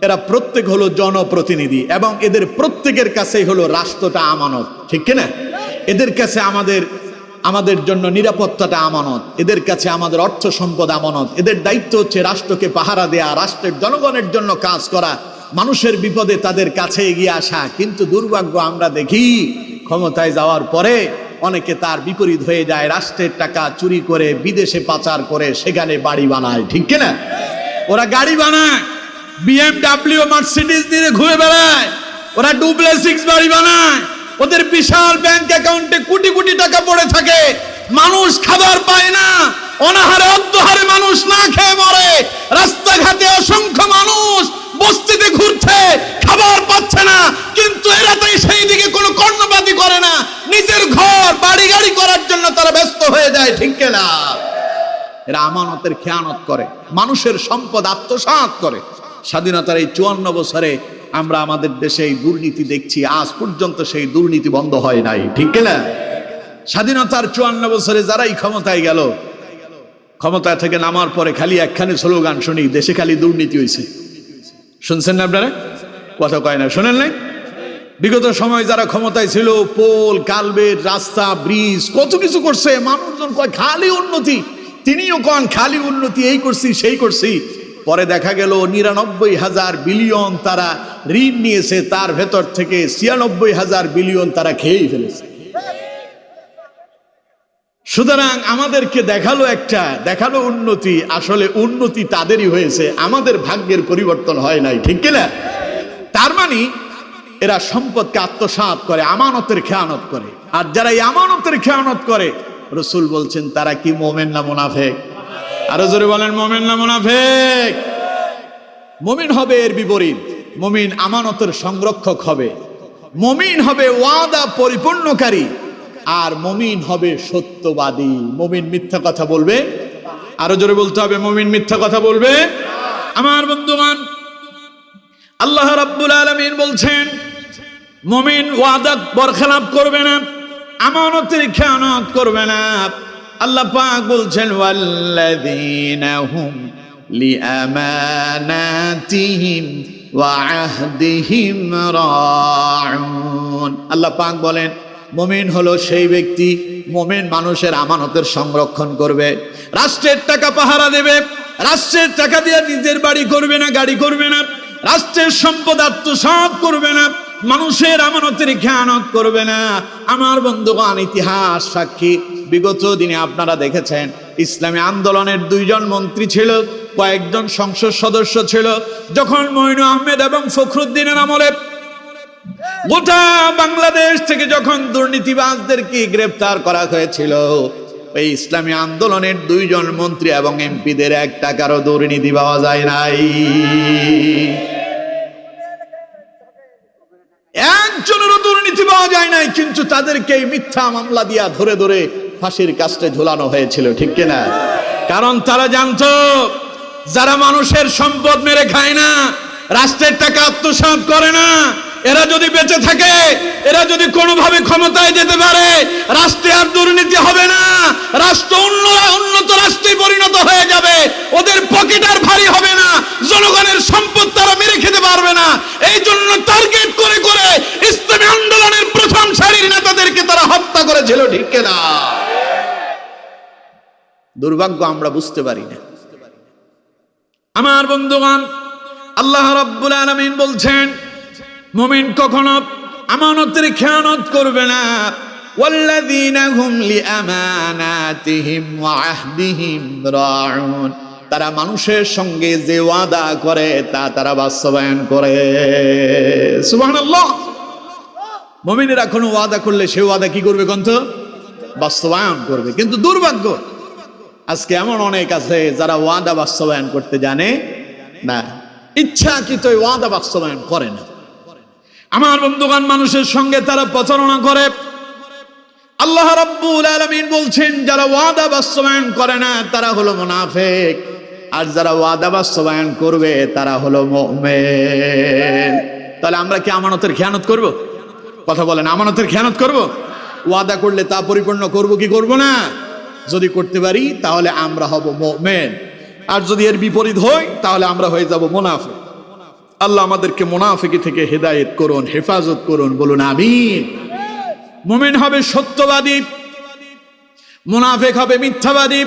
এরা প্রত্যেক হলো জনপ্রতিনিধি, এবং এদের প্রত্যেকের কাছেই হলো রাষ্ট্রটা আমানত, ঠিক কিনা? এদের কাছে আমাদের জন্য নিরাপত্তাটা আমানত, এদের কাছে আমাদের অর্থ সম্পদ আমানত। এদের দায়িত্ব হচ্ছে রাষ্ট্রকে পাহারা দেয়া, রাষ্ট্রের জনগণের জন্য কাজ করা, মানুষের বিপদে তাদের কাছে এগিয়ে আসা। কিন্তু দুর্ভাগ্য, আমরা দেখি ক্ষমতায় যাওয়ার পরে অনেকে তার বিপরীত হয়ে যায়, রাষ্ট্রের টাকা চুরি করে বিদেশে পাচার করে সেখানে বাড়ি বানায়, ঠিক কিনা? ওরা গাড়ি বানায়, BMW মার্সিডিজ নিয়ে ঘুরে বেড়ায়, ওরা ডুপ্লেক্স বাড়ি বানায়, ওদের বিশাল ব্যাংক অ্যাকাউন্টে কোটি কোটি টাকা পড়ে থাকে, মানুষ খাবার পায় না, অনাহারে অন্তহারে মানুষ না খেয়ে মরে, রাস্তাঘাটে অসংখ্য মানুষ বস্তিতে ঘুরছে, খাবার পাচ্ছে না, কিন্তু এরা তাই সেই দিকে কোনো কর্ণপাতই করে না, নিজের ঘর বাড়ি গাড়ি করার জন্য তারা ব্যস্ত হয়ে যায়, ঠিক কিনা? এরা আমানতের খেয়ানত করে, মানুষের সম্পদ আত্মসাৎ করে। স্বাধীনতার এই 54 বছরে আমরা আমাদের দেশে এই দুর্নীতি দেখছি, আজ পর্যন্ত সেই দুর্নীতি বন্ধ হয় নাই, ঠিক কিনা? স্বাধীনতার 54 বছরে যারাই ক্ষমতায় গেল, ক্ষমতায় থেকে নামার পরে খালি একখানে স্লোগান শুনি, দেশে খালি দুর্নীতি হয়েছে। শুনছেন না আপনারা? কথা কয় না, শোনেন নাই? বিগত সময় যারা ক্ষমতায় ছিল, পোল কালবেট, রাস্তা, ব্রিজ, কত কিছু করছে, মানুষজন কয় খালি উন্নতি, তিনিও কন খালি উন্নতি, এই করছি সেই করছি। পরে দেখা গেল 99,000 বিলিয়ন তারা ঋণ নিয়েছে, তার ভেতর থেকে 96,000 বিলিয়ন তারা খেয়েই ফেলেছে। সুতরাং আমাদেরকে দেখালো উন্নতি, আসলে উন্নতি তাদেরই হয়েছে, আমাদের ভাগ্যের পরিবর্তন হয় নাই, ঠিক কিনা? তার মানে এরা সম্পদকে আত্মসাৎ করে, আমানতের খেয়ানত করে। আর যারা এই আমানতের খেয়ানত করে, রাসূল বলছেন তারা কি মুমিন না মুনাফিক? আরো জোরে বলেন, মুমিন না মুনাফিক? মুমিন হবে এর বিপরীত, মুমিন আমানতের সংরক্ষক হবে, মুমিন হবে ওয়াদা পরিপূর্ণকারী, আর মুমিন হবে সত্যবাদী। মুমিন মিথ্যা কথা বলবে, আরো জোরে বলতে হবে, মুমিন মিথ্যা কথা বলবে। আমার বন্ধুগণ, আল্লাহ রাব্বুল আলামিন বলছেন মুমিন ওয়াদা বরখেলাপ করবে না, আমানতের খেয়ানত করবে না। আল্লাহ পাক বলছেন ওয়াল্লাযীনা হুম লিআমানাতিহিম ওয়া আহদিহিম রাউন। আল্লাহ পাক বলেন মুমিন হলো সেই ব্যক্তি, মুমিন মানুষের আমানতের সংরক্ষণ করবে, রাষ্ট্রের টাকা পাহারা দেবে, রাষ্ট্রের টাকা দিয়ে নিজের বাড়ি করবে না, গাড়ি করবে না, রাষ্ট্রের সম্পদ আত্মসাৎ করবে না, মানুষের আমানতের খেয়ানত করবে না। আমার বন্ধুগণ, ইতিহাস সাক্ষী, বিগত দিনে আপনারা দেখেছেন ইসলামী আন্দোলনের 2 জন মন্ত্রী ছিল, কয়েকজন সংসদ সদস্য ছিল। যখন মঈনু আহমেদ এবং ফখরুদ্দিনের আমলে গোটা বাংলাদেশ থেকে যখন দুর্নীতিবাজদেরকে গ্রেফতার করা হয়েছিল, এই ইসলামী আন্দোলনের 2 জন মন্ত্রী এবং এমপিদের 1 টাকারও দুর্নীতি পাওয়া যায় নাই, একজনেরও দুর্নীতি পাওয়া যায় নাই। কিন্তু তাদেরকে মিথ্যা মামলা দিয়া ধরে ধরে ফাঁসির কাস্টে ঝুলানো হয়েছিল, ঠিক কিনা? কারণ তারা জানতো যারা মানুষের সম্পদ মেরে খায় না, রাষ্ট্রের টাকা আত্মসাৎ করে না, এরা যদি বেঁচে থাকে, এরা যদি কোনোভাবে ক্ষমতায় যেতে পারে, রাষ্ট্রে আর দুর্নীতি হবে না, রাষ্ট্র উন্নত রাষ্ট্রে পরিণত হয়ে যাবে, ওদের পকেট আর ভারী হবে না, জনগণের সম্পদ তারা মেরে খেতে পারবে না। এই জন্য টার্গেট করে করে ইসলামী আন্দোলনের প্রথম সারির নেতাদেরকে তারা হত্যা করেছিল, ঠিক কিনা? দুর্ভাগ্য, আমরা বুঝতে পারি না। আমার বন্ধুগণ, আল্লাহ রাব্বুল আলামিন বলছেন মুমিন কখনো আমানতের খেয়ানত করবে না। ওয়াল্লাযীনা হুম লিআমানাতিহিম ওয়া আহদিহিম রাউন। তারা মানুষের সঙ্গে যে ওয়াদা করে তা তারা বাস্তবায়ন করে। সুবহানাল্লাহ। মুমিনেরা কোনো ওয়াদা করলে সে ওয়াদা কি করবে কোন তো? বাস্তবায়ন করবে। কিন্তু দুর্ভাগ্য, আজকে এমন অনেক আছে যারা ওয়াদা বাস্তবায়ন করতে জানে না, ইচ্ছাকৃত ওয়াদা বাস্তবায়ন করে না। আমার বন্ধুগণ, মানুষের সঙ্গে তারা প্রতারণা করে। আল্লাহ রাব্বুল আলামিন বলছেন, যারা ওয়াদা বাস্তবায়ন করে না তারা হলো মুনাফিক, আর যারা ওয়াদা বাস্তবায়ন করবে তারা হলো মুমিন। তাহলে আমরা কি আমানতের খেয়ানত করব? কথা বলেন, আমানতের খেয়ানত করব? ওয়াদা করলে তা পরিপূর্ণ করব কি করব না? যদি করতে পারি তাহলে আমরা হব মুমিন, আর যদি এর বিপরীত হয় তাহলে আমরা হয়ে যাব মুনাফিক। আল্লাহ আমাদেরকে মুনাফিকি থেকে হেদায়েত করুন, হেফাজত করুন, বলুন আমিন। মুমিন হবে সত্যবাদী, মুনাফিক হবে মিথ্যাবাদী।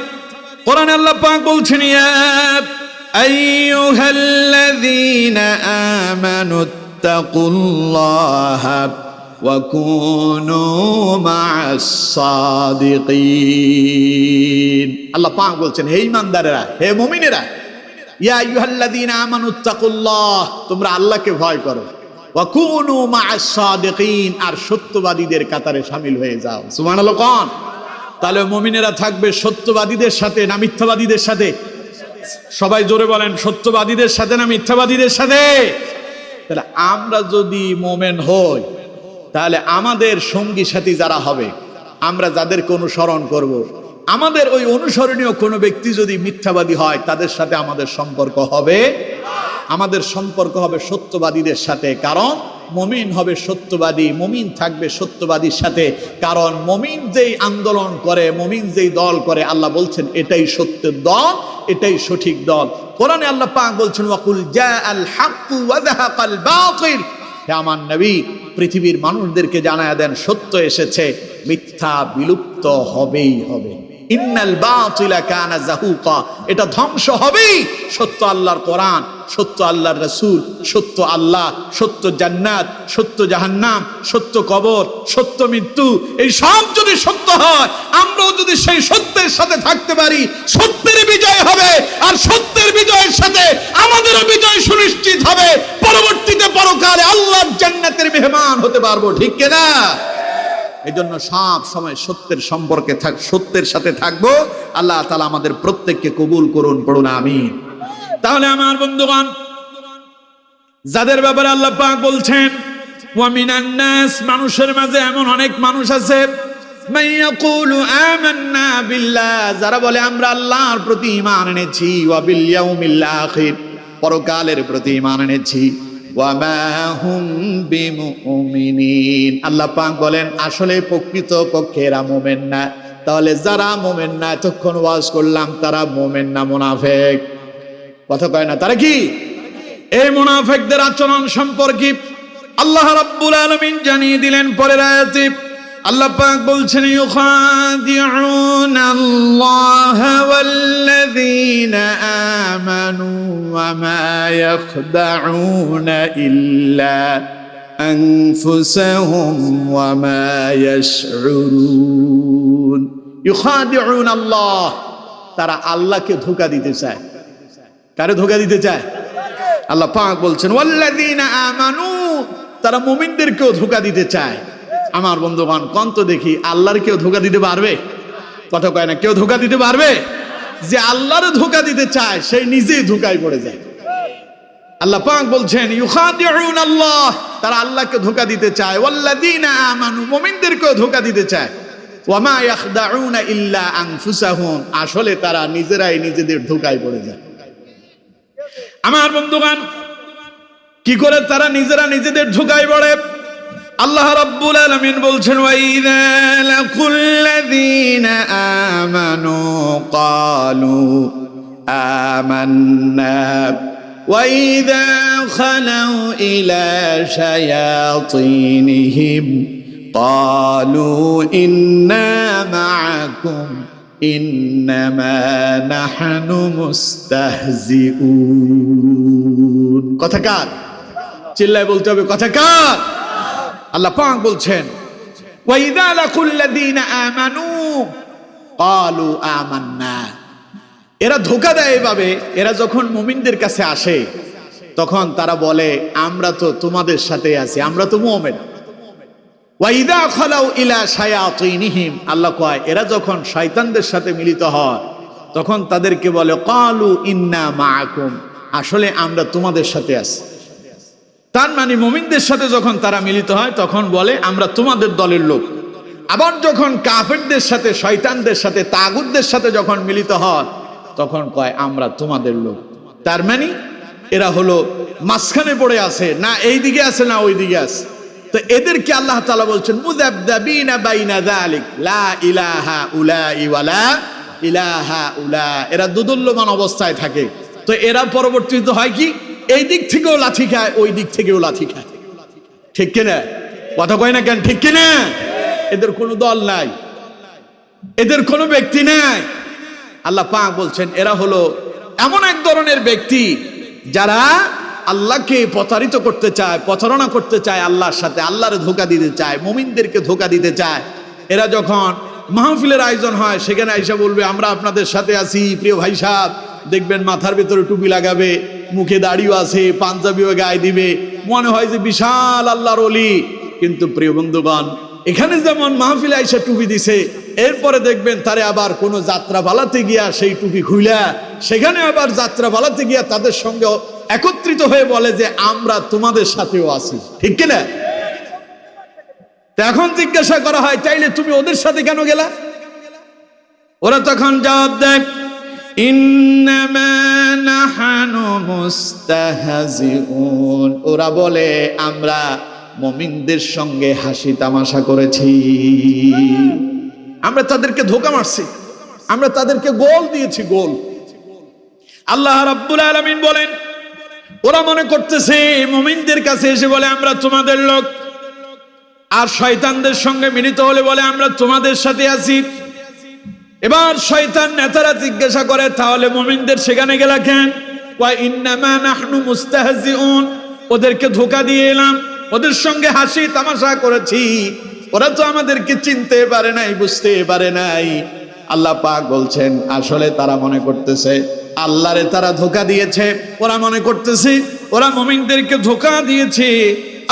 কোরআনে আল্লাহ পাক বলছেন, ইয়া আইয়ুহাল্লাযীনা আমানুত্তাকুল্লাহা ওয়া কুনু মা'আস সাদিকিন। আল্লাহ পাক বলছেন, হে ঈমানদারেরা, হে মুমিনেরা, ইয়া আইয়ুহাল্লাযীনা আমানুত্তাকুল্লাহ, তোমরা আল্লাহকে ভয় করো, ওয়া কুনু মা'আস সাদিকিন, আর সত্যবাদীদের কাতারে শামিল হয়ে যাও। সুবহানাল্লাহ। কোন? তাহলে মুমিনেরা থাকবে সত্যবাদীদের সাথে না মিথ্যাবাদীদের সাথে? সবাই জোরে বলেন, সত্যবাদীদের সাথে না মিথ্যাবাদীদের সাথে? তাহলে আমরা যদি মুমিন হই, তাহলে আমাদের সঙ্গী সাথী যারা হবে, আমরা যাদেরকে অনুসরণ করব, আমাদের ওই অনুসরণীয় কোনো ব্যক্তি যদি মিথ্যাবাদী হয়, তাদের সাথে আমাদের সম্পর্ক হবে, আমাদের সম্পর্ক হবে সত্যবাদীদের সাথে। কারণ মুমিন হবে সত্যবাদী, মুমিন থাকবে সত্যবাদীর সাথে। কারণ মুমিন যেই আন্দোলন করে, মুমিন যেই দল করে, আল্লাহ বলছেন এটাই সত্যের দল, এটাই সঠিক দল। কোরআনে আল্লাহ পাক বলছেন, ওয়াকুল জাআল হাক্কু ওয়া যাহাকাল বাতিল। হে আমার নবী, পৃথিবীর মানুষদেরকে জানায়া দেন, সত্য এসেছে, মিথ্যা বিলুপ্ত হবেই হবে। ইন্নাল বাতিলা কানা যাহুকা, এটা ধ্বংস হবেই। সত্য আল্লাহর কোরআন, সত্য আল্লাহর রাসূল, সত্য আল্লাহ, সত্য জান্নাত, সত্য জাহান্নাম, সত্য কবর, সত্য মৃত্যু, এই সব যদি সত্য হয়, আমরাও যদি সেই সত্যের সাথে থাকতে পারি, সত্যের বিজয় হবে। আর সত্যের বিজয়ের সাথে আমাদেরও বিজয় সুনিশ্চিত হবে। পরবর্তীতে পরকালে আল্লাহর জান্নাতের মেহমান হতে পারবো, ঠিক কিনা? এই জন্য সব সময় সত্যের সম্পর্কে সত্যের সাথে থাকবো। আল্লাহ তাআলা আমাদের প্রত্যেককে কবুল করুন, পড়ুন আমিন। তাহলে আমার বন্ধুগণ, যাদের ব্যাপারে আল্লাহ পাক বলছেন, ওয়া মিনান নাস, মানুষের মাঝে এমন অনেক মানুষ আছে, মাইয়াকুলু আমান্না বিল্লাহ, যারা বলে আমরা আল্লাহর প্রতি ঈমান এনেছি, ওয়া বিল ইয়াউমিল আখির, পরকালের প্রতি ঈমান এনেছি, ওয়া মা হুম বিমুমিনিন। আল্লাহ পাক বলেন আসলে প্রকৃত পক্ষে এরা মুমিন না। তাহলে যারা মুমিন না, এতক্ষণ ওয়াজ করলাম, তারা মুমিন না মুনাফিক? কথা কয় না, তারা কি? এই মুনাফিকদের আচরণ সম্পর্কে আল্লাহ রাব্বুল আলামিন জানিয়ে দিলেন পরের আয়াতে। আল্লাহ পাক বলছেন, ইউখাদিউনাল্লাহা ওয়াল্লাযীনা আমানু ওয়া মা ইয়াখদাউনা ইল্লা আনফুসাহুম ওয়া মা ইয়াশউরুন। ইউখাদিউনাল্লাহ, তারা আল্লাহকে ধোঁকা দিতে চায়। কারে ধোঁকা দিতে চায়? আল্লাহ পাক বলছেন, ওয়াল্লাযীনা আমানু, তারা মুমিনদেরকেও ধোঁকা দিতে চায়। আমার বন্ধুগণ, কোন তো দেখি আল্লাহর কেউ ধোঁকা দিতে পারবে? কথা কয় না, কেউ ধোঁকা দিতে পারবে? যে আল্লাহর ধোঁকা দিতে চায় সেই নিজেই ধোঁকায় পড়ে যায়। আল্লাহ পাক বলছেন, ইউখাদিউনাল্লাহ, তারা আল্লাহকে ধোঁকা দিতে চায়, ওয়াল্লাযীনা আমানু, মুমিনদেরকেও ধোঁকা দিতে চায়, ওয়া মা ইয়াখদাউনা ইল্লা আনফুসাহুম, আসলে তারা নিজেরাই নিজেদের ধোঁকায় পড়ে যায়। আমার বন্ধুগণ, কি করে তারা নিজেরা নিজেদের ধোঁকায় পড়ে? আল্লাহ রাব্বুল আলামিন বলছেন, ওয়া ইযা লাকুল্লাযীনা আমানু ক্বালু আমান্না ওয়া ইযা খালাউ ইলা শায়াতিনহিম ক্বালু ইন্না মা'আকুম ইন্নামা নাহনু মুস্তাহজিউন। কথা কার? চিল্লায় বলতে হবে, কথা কার? আল্লাহ পাক বলছেন, ওয়া ইযা লাকুল্লাযীনা আমানু ক্বালু আমান্না, এরা ধোঁকা দেয় এভাবে, এরা যখন মুমিনদের কাছে আসে তখন তারা বলে আমরা তো তোমাদের সাথে আছি, আমরা তো মুমিন। ওয়াইদা খালাউ ইলা শায়াতিনহিম, আল্লাহ কয় এরা যখন শয়তানদের সাথে মিলিত হয় তখন তাদেরকে বলে ক্বালু ইন্না মাআকুম, আসলে আমরা তোমাদের সাথে আছি। তার মানে মুমিনদের সাথে যখন তারা মিলিত হয় তখন বলে আমরা তোমাদের দলের লোক। আবার যখন কাফেরদের সাথে, শয়তানদের সাথে, তাগুতদের সাথে যখন মিলিত হয় তখন কয় আমরা তোমাদের লোক। তার মানে এরা হলো মাঝখানে পড়ে আছে, না এই দিকে আছে না ওই দিকে আছে। তো এদেরকে আল্লাহ তাআলা বলছেন মুযাবযাবিনা বাইনা যালিক লা ইলাহা উলাই ওয়ালা ইলাহা উলা, এরা দুদুল্যমান অবস্থায় থাকে। তো এরা পরবর্তীতে হয় কি, এই দিক থেকেও লাঠি খায়, ওই দিক থেকেও লাঠি খায়। ঠিক কিনা? কথা কয় না কেন? ঠিক কিনা? এদের কোনো দল নাই, এদের কোনো ব্যক্তি নাই। আল্লাহ পাক বলছেন এরা হলো এমন এক ধরনের ব্যক্তি যারা আল্লাহকে প্রতারিত করতে চায়, প্রতারণা করতে চায় আল্লাহর সাথে, আল্লাহরে ধোঁকা দিতে চায়, মুমিনদেরকে ধোঁকা দিতে চায়। এরা যখন মাহফিলের আয়োজন হয় সেখানে আইসা বলবে আমরা আপনাদের সাথে আছি। প্রিয় ভাই সাহেব দেখবেন মাথার ভেতরে টুপি লাগাবে, মুখে দাড়িও আছে, পাঞ্জাবিও গায়ে দিবে, মনে হয় যে বিশাল আল্লাহর ওলি। কিন্তু প্রিয় বন্ধুগণ, এখানে যেমন মাহফিলে আইসা টুপি দিছে, এরপরে দেখবেন তারে আবার কোনো যাত্রা পালাতে গিয়া সেই টুপি খুইলা সেখানে আবার যাত্রা পালাতে গিয়া তাদের সঙ্গে একত্রিত হয়ে বলে যে আমরা তোমাদের সাথেও আছি। ঠিক কিনা? এখন জিজ্ঞাসা করা হয় তাইলে তুমি ওদের সাথে কেন গেলা? ওরা তখন জবাব দেয় ইন্নামা নাহানু মুস্তাহজিউন, ওরা বলে আমরা মুমিনদের সঙ্গে হাসি তামাশা করেছি, আমরা তাদেরকে ধোঁকা মারছি, আমরা তাদেরকে গোল দিয়েছি, গোল। আল্লাহ রাব্বুল আলামিন বলেন ওরা মনে করতেছে মুমিনদের কাছে এসে বলে আমরা তোমাদের লোক, আর শয়তানদের সঙ্গে মিলিত হলে বলে আমরা তোমাদের সাথে আছি। এবার শয়তান নেতারা জিজ্ঞাসা করে তাহলে মুমিনদের সেখানে গেলা কেন? ওয়া ইন্নামা নাহনু মুস্তাহজিউন, ওদেরকে ধোঁকা দিয়ে এলাম, ওদের সঙ্গে হাসি তামাশা করেছি, ওরা তো আমাদেরকে চিনতে পারে নাই, বুঝতে পারে নাই। আল্লাহ পাক বলছেন আসলে তারা মনে করতেছে আল্লাহরে তারা ধোঁকা দিয়েছে, ওরা মনে করতেছে ওরা মুমিনদেরকে ধোঁকা দিয়েছে।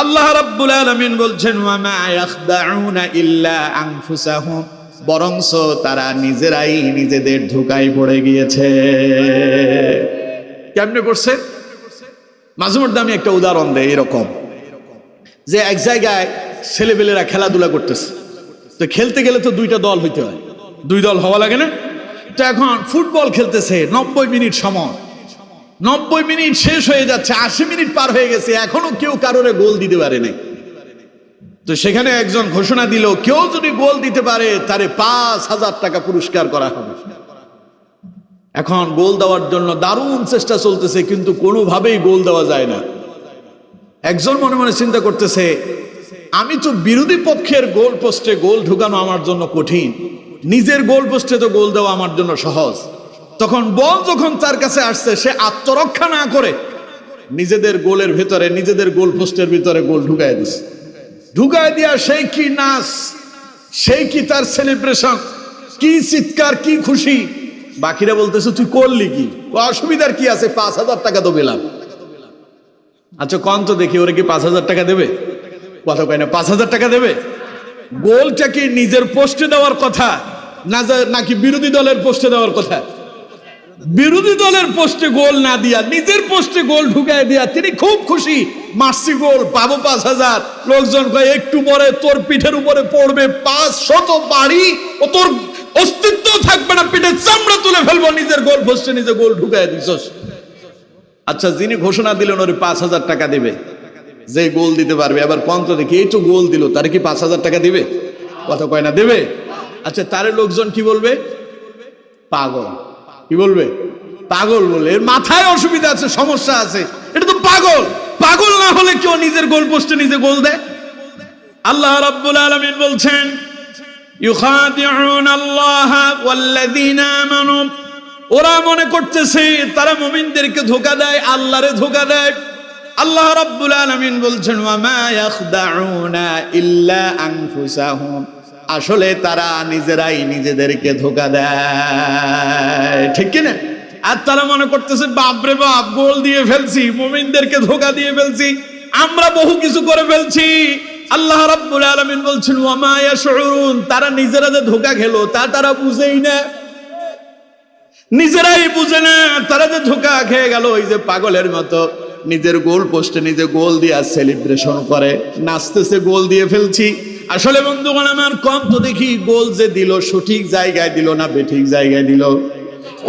আল্লাহ রাব্বুল আলামিন বলছেন ওয়া মা ইয়াখদাউনা ইল্লা আনফুসাহুম, বরংস তারা নিজেরাই নিজেদের ধোঁকায় পড়ে গিয়েছে। কেমনে পড়ছে? মাঝে মধ্যে আমি একটা উদাহরণ দেই এরকম, যে এক জায়গায় ছেলেবেলেরা খেলাধুলা করতেছে, তো খেলতে গেলে তো দুইটা দল হইতে হয়, দুই দল হওয়া লাগে না? তো এখন ফুটবল খেলতেছে 90 মিনিট সময়, 90 মিনিট শেষ হয়ে যাচ্ছে, 80 মিনিট পার হয়ে গেছে, এখনো কেউ কারোরে গোল দিতে পারে নাই। তো সেখানে একজন ঘোষণা দিল কেউ যদি গোল দিতে পারে তারে 5,000 টাকা পুরস্কার করা হবে। এখন গোল দেওয়ার জন্য দারুণ চেষ্টা চলতেছে, কিন্তু কোনোভাবেই গোল দেওয়া যায় না। একজন মনে মনে চিন্তা করতেছে আমি তো বিরোধী পক্ষের গোল পোস্টে গোল ঢুকানো আমার জন্য কঠিন, নিজের গোল পোস্টে তো গোল দেওয়া আমার জন্য সহজ। তখন বল যখন তার কাছে আসছে সে আত্মরক্ষা না করে নিজেদের গোলের ভিতরে, নিজেদের গোল পোস্টের ভিতরে গোল ঢুকায় দিছে। ঢুকায় দিয়া সেই কি নাচ, সেই কি তার সেলিব্রেশন, কি চিৎকার, কি খুশি। বাকিরা বলতেছে তুই করলি কি, অসুবিধার কি আছে, 5,000 টাকা তো পেলাম। আচ্ছা কন তো দেখি ওরা কি 5,000 টাকা দেবে? কথা কয় না, 5,000 টাকা দেবে? গোলটা কি নিজের পোস্টে দেওয়ার কথা নাকি বিরোধী দলের পোস্টে দেওয়ার কথা? বিরোধী দলের পোস্টে গোল না দিয়া নিজের পোস্টে গোল ঢুকায় দিয়া তিনি খুব খুশি, মারছি গোল, পাবো 5,000। লোকজন কয় একটু পরে তোর পিঠের উপরে পড়বে 500 বাড়ি, ও তোর অস্তিত্ব থাকবে না, পিঠে চামড়া তুলে ফেলবো, নিজের গোল পোস্টে নিজে গোল ঢুকায় দিছস। আচ্ছা যিনি ঘোষণা দিলেন ওরে 5,000 টাকা দিবে, যে গোল দিতে পারবে। আবার কন্ত দেখি এই তো গোল দিল, তার কি 5,000 টাকা দিবে? কথা কয় না, দেবে। আচ্ছা তারে লোকজন কি বলবে? পাগল। কি বলবে? পাগল বলে। এর মাথায় অসুবিধা আছে, সমস্যা আছে, এটা তো পাগল। পাগল না হলে কেউ নিজের গোল পোস্টে নিজে গোল দেয়? আল্লাহ রাব্বুল আলামিন বলছেন ইউখাদিউনা আল্লাহ ওয়াল্লাযীনা আমানু, ওরা মনে করতেছে তারা মুমিনদেরকে ধোঁকা দেয়, আল্লাহরে ধোঁকা দেয়। আল্লাহ রাব্বুল আলামিন বলছেন ওয়া মা ইয়াখদাউনা ইল্লা আনফুসাহুম, আসলে তারা নিজেরাই নিজেদেরকে ধোঁকা দেয়। ঠিক কি না? আর তারা মনে করতেছে বাপরে বাপ, গোল দিয়ে ফেলছি, মুমিনদেরকে ধোঁকা দিয়ে ফেলছি, আমরা বহু কিছু করে ফেলছি। আল্লাহ রাব্বুল আলামিন বলছেন ওয়া মা ইয়াশউরুন, তারা নিজেরা যে ধোঁকা খেলো তা তারা বুঝেই না, নিজেরাই বুঝে না তারা যে ধোঁকা খেয়ে গেল। ওই যে পাগলের মতো নিজের গোল পোস্টে নিজে গোল দিয়ে সেলিব্রেশন করে, নাচতেছে গোল দিয়ে ফেলছি। আসলে বন্ধুগণ আমার, কম তো দেখি গোল যে দিল সঠিক জায়গায় দিল না বেঠিক জায়গায় দিল।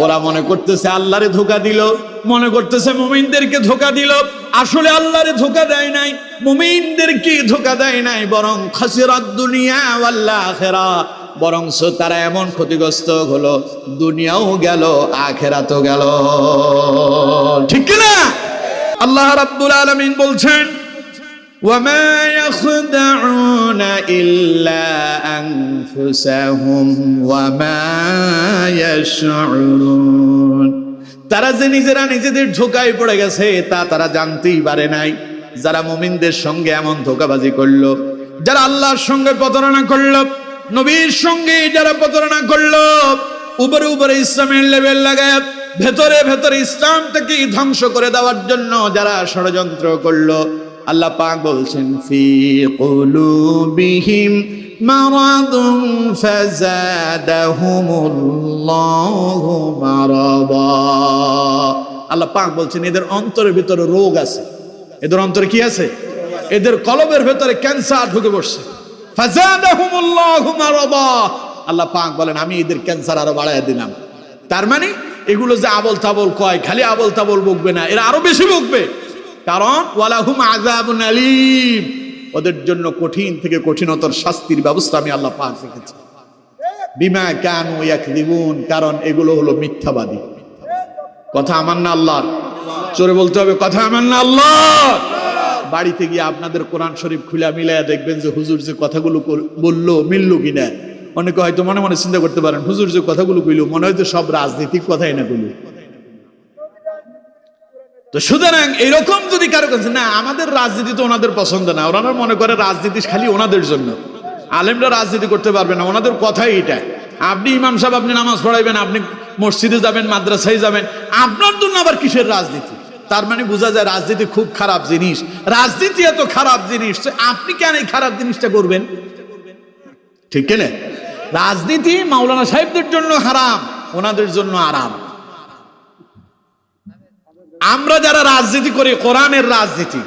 ওরা মনে করতেছে আল্লাহরে ধোঁকা দিল, মনে করতেছে মুমিনদেরকে ধোঁকা দিল। আসলে আল্লাহরে ধোঁকা দেয় নাই, মুমিনদেরকে ধোঁকা দেয় নাই, বরং খাসিরাত দুনিয়া ওয়াল আখিরা, বরং তারা এমন ক্ষতিগ্রস্ত হলো, দুনিয়াও গেল আখিরাতও গেল। ঠিক কি না? আল্লাহ রাব্বুল আলামিন বলছেন ওয়ামা ইয়াখদাউনা ইল্লা আনফুসাহুম ওয়ামা ইয়াশউরুন, তারা যে নিজেরা নিজেদের ধোঁকায় পড়ে গেছে তা তারা জানতেই পারে নাই। যারা মুমিনদের সঙ্গে এমন ধোঁকাবাজি করলো, যারা আল্লাহর সঙ্গে প্রতারণা করলো, নবীর সঙ্গে যারা প্রতারণা করলো, উপরে উপরে ইসলামের লেভেল লাগায় ভেতরে ভেতরে ইসলামটাকে ধ্বংস করে দেওয়ার জন্য যারা ষড়যন্ত্র করলো, আল্লাহ পাক বলছেন ফি কুলুবিহিম মারাদুন ফাযাদাহুমুল্লাহু মারাদা। আল্লাহ পাক বলছেন এদের অন্তরের ভিতরে রোগ আছে। এদের অন্তরে কি আছে? এদের কলবের ভিতরে ক্যান্সার ঢুকে বসছে। ফাযাদাহুমুল্লাহু মারাদা, আল্লাহ পাক বলেন আমি এদের ক্যান্সার আরো বাড়ায় দিলাম। তার মানে এগুলো যে আবল তাবল কয়, খালি আবল তাবল বকবে না, এরা আরো বেশি বকবে। কারণ ওয়ালাহুম আযাবুন আলীম, ওদের জন্য কঠিন থেকে কঠিনতর শাস্তির ব্যবস্থা আমি আল্লাহ পাক রেখেছি। বিমা কানু ইয়াকযিবুন, কারণ এগুলো হলো মিথ্যাবাদী। কথা আমার না আল্লাহর? জোরে বলতে হবে কথা আমার না আল্লাহর। বাড়িতে গিয়ে আপনাদের কোরআন শরীফ খুলে মিলায়া দেখবেন যে হুজুর যে কথাগুলো বললো মিললো কিনা। অনেকে হয়তো মনে মনে চিন্তা করতে পারেন হুজুর যে কথাগুলো কইলো মনে হয় সব রাজনৈতিক কথাই না কইলো। তো সুতরাং এরকম যদি কারো কাছে না, আমাদের রাজনীতি তো ওনাদের পছন্দ না, ওনারা মনে করে রাজনীতি খালি ওনাদের জন্য, আলেমরা রাজনীতি করতে পারবে না, ওনাদের কথাই এটা। আপনি ইমাম সাহেব, আপনি নামাজ পড়াইবেন, আপনি মসজিদে যাবেন, মাদ্রাসায় যাবেন, আপনার জন্য আবার কিসের রাজনীতি? তার মানে বোঝা যায় রাজনীতি খুব খারাপ জিনিস। রাজনীতি এত খারাপ জিনিস, আপনি কেন এই খারাপ জিনিসটা করবেন? ঠিক কিনা? রাজনীতি মাওলানা সাহেবদের জন্য হারাম, ওনাদের জন্য আরাম। আমরা যারা রাজনীতি করি কোরআনের রাজনীতি,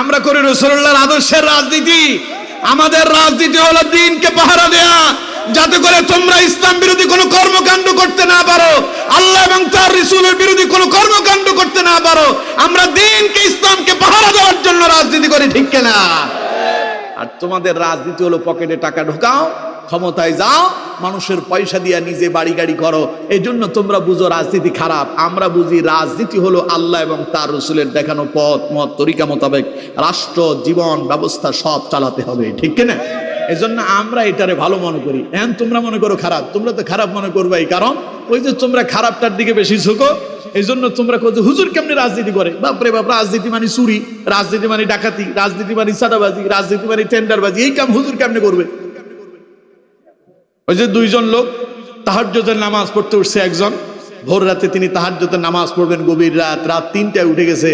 আমরা করি রাসূলুল্লাহর আদর্শের রাজনীতি। আমাদের রাজনীতি হলো দ্বীনকে পাহারা দেয়া, যাতে করে তোমরা ইসলাম বিরোধী কোনো কর্মকাণ্ড করতে না পারো, আল্লাহ এবং তার রাসূলের বিরোধী কোনো কর্মকাণ্ড করতে না পারো। আমরা দ্বীনকে ইসলামকে পাহারা দেওয়ার জন্য রাজনীতি করি, ঠিক কিনা? আর তোমাদের রাজনীতি হলো পকেটে টাকা ঢোকাও, ক্ষমতায় যাও, মানুষের পয়সা দিয়ে নিজে বাড়ি গাড়ি করো। এই জন্য তোমরা বুঝো রাজনীতি খারাপ। আমরা বুঝি রাজনীতি হলো আল্লাহ এবং তার রাসূলের দেখানো পথ মত তরিকা মোতাবেক রাষ্ট্র জীবন ব্যবস্থা সব চালাতে হবে, ঠিক কিনা? এই জন্য আমরা এটারে ভালো মনে করি। এখন তোমরা মনে করো খারাপ, তোমরা তো খারাপ মনে করবে, এই কারণ ওই যে তোমরা খারাপটার দিকে বেশি ঝুঁকো। এই জন্য তোমরা কত হুজুর কেমনি রাজনীতি করে, বাপরে বাপ, রাজনীতি মানে চুরি, রাজনীতি মানে ডাকাতি, রাজনীতি মানে সাদাবাজি, রাজনীতি মানে টেন্ডারবাজি, এই কাম হুজুর কেমনে করবে? ওই যে দুইজন লোক তাহাজ্জুদের নামাজ পড়তে উঠছে, একজন ভোর রাতে তিনি তাহাজ্জুদের নামাজ পড়বেন, গভীর রাত, রাত 3টায় উঠে গেছে,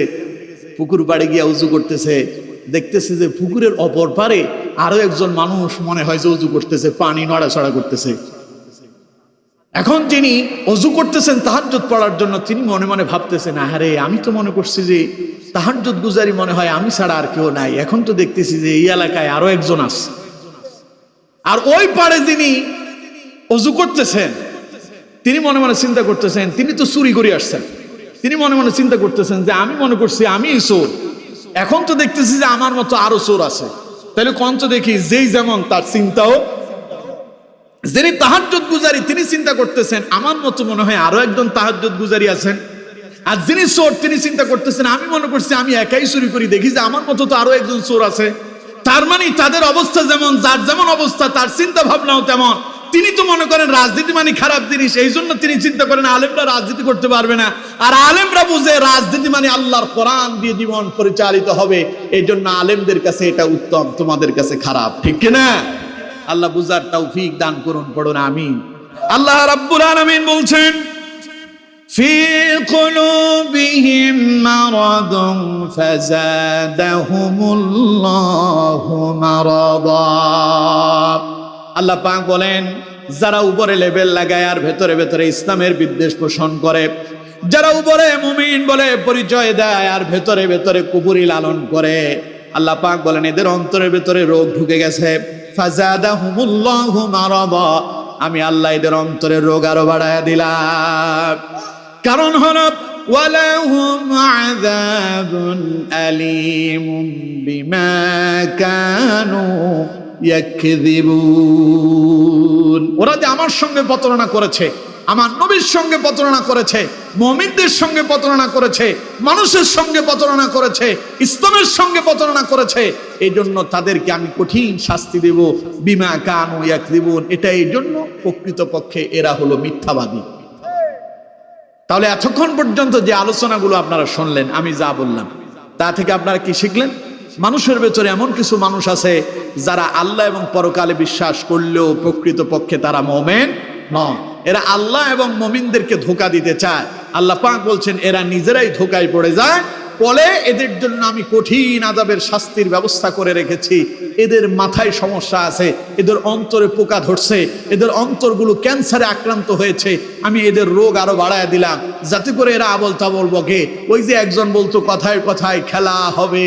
পুকুর পাড়ে গিয়ে উজু করতেছে, দেখতেছে যে পুকুরের অপর পারে আরো একজন মানুষ মনে হয় যে উজু করতেছে, পানি নড়াচড়া করতেছে। এখন যিনি অজু করতেছেন তাহাজ্জুদ পড়ার জন্য, তিনি মনে মনে ভাবতেছেন আরে আমি তো মনে করছি যে তাহাজ্জুদ গুজারি মনে হয় আমি ছাড়া আর কেউ নাই, এখন তো দেখতেছি যে এই এলাকায় আরো একজন আছে। আর ওই পারে যিনি অজু করতেছেন তিনি মনে মনে চিন্তা করতেছেন তিনি তো চুরি করে আসছেন। তিনি মনে মনে চিন্তা করতেছেন যে আমি মনে করছি আমি চোর, এখন তো দেখতেছি যে আমার মতো আরো চোর আছে। তাহলে কোন তো দেখি যেই যেমন তার চিন্তাও। যিনি তাহাজ্জুদ গুজারি তিনি চিন্তা করতেছেন আমার মতো মনে হয় আরো একজন তাহাজ্জুদ গুজারি আছেন। আর যিনি চোর তিনি চিন্তা করতেছেন আমি মনে করছি আমি একাই চুরি করি, দেখি যে আমার মতো তো আরো একজন চোর আছে। তার মানে তাদের অবস্থা যেমন, যার যেমন অবস্থা তার চিন্তা ভাবনাও তেমন। তিনি তো মনে করেন রাজনীতি মানে খারাপ জিনিস, এই জন্য তিনি চিন্তা করেন আলেমরা রাজনীতি করতে পারবে না। আর আলেমরা বুঝে রাজনীতি মানে আল্লাহর কোরআন দিয়ে জীবন পরিচালিত হবে, এই জন্য আলেমদের কাছে এটা উত্তম, তোমাদের কাছে খারাপ, ঠিক কিনা? আল্লাহ বুঝার তৌফিক দান করুন, পড়ুন আমিন। আল্লাহ রাব্বুল আলামিন বলছেন في قلوبهم مرض فزادهم الله مرضا। আল্লাহ পাক বলেন, যারা উপরে লেভেল লাগায় আর ভেতরে ভেতরে ইসলামের বিদ্বেষ পোষণ করে, যারা উপরে মুমিন বলে পরিচয় দেয় আর ভেতরে ভেতরে কুফরি লালন করে, আল্লাহ পাক বলেন এদের অন্তরের ভেতরে রোগ ঢুকে গেছে। ফাজাদাহুমুল্লাহু মারাদা, আমি আল্লাহ এদের অন্তরের রোগ আরো বাড়ায়া দিলাম। কারণ হলো ওয়ালাহুম আযাবুন আলীমুম বিমা কানু ইয়াকযিবুন। ওরা যে আমার সঙ্গে প্রতারণা করেছে, আমার নবীর সঙ্গে প্রতারণা করেছে, মুমিনদের সঙ্গে প্রতারণা করেছে, মানুষের সঙ্গে প্রতারণা করেছে, ইসলামের সঙ্গে প্রতারণা করেছে, এই জন্য তাদেরকে আমি কঠিন শাস্তি দেব। বিমা কানু ইয়াকযিবুন, এটা এই জন্য প্রকৃতপক্ষে এরা হলো মিথ্যাবাদী। তাহলে এতক্ষণ পর্যন্ত যে আলোচনাগুলো আপনারা শুনলেন, আমি যা বললাম তা থেকে আপনারা কি শিখলেন? মানুষের ভেতরে এমন কিছু মানুষ আছে যারা আল্লাহ এবং পরকালে বিশ্বাস করলেও প্রকৃতপক্ষে তারা মুমিন নয়। এরা আল্লাহ এবং মুমিনদেরকে ধোঁকা দিতে চায়। আল্লাহ পাক বলছেন এরা নিজেরাই ধোঁকায় পড়ে যায়। ফলে এদের জন্য আমি কঠিন আযাবের শাস্তির ব্যবস্থা করে রেখেছি। এদের মাথায় সমস্যা আছে, এদের অন্তরে পোকা ধরছে, এদের অন্তরগুলো ক্যান্সারে আক্রান্ত হয়েছে। আমি এদের রোগ আরো বাড়ায় দিলাম যাতে করে এরা আবল তাবল বকে। ওই যে একজন বলতো কথায় কথায় খেলা হবে,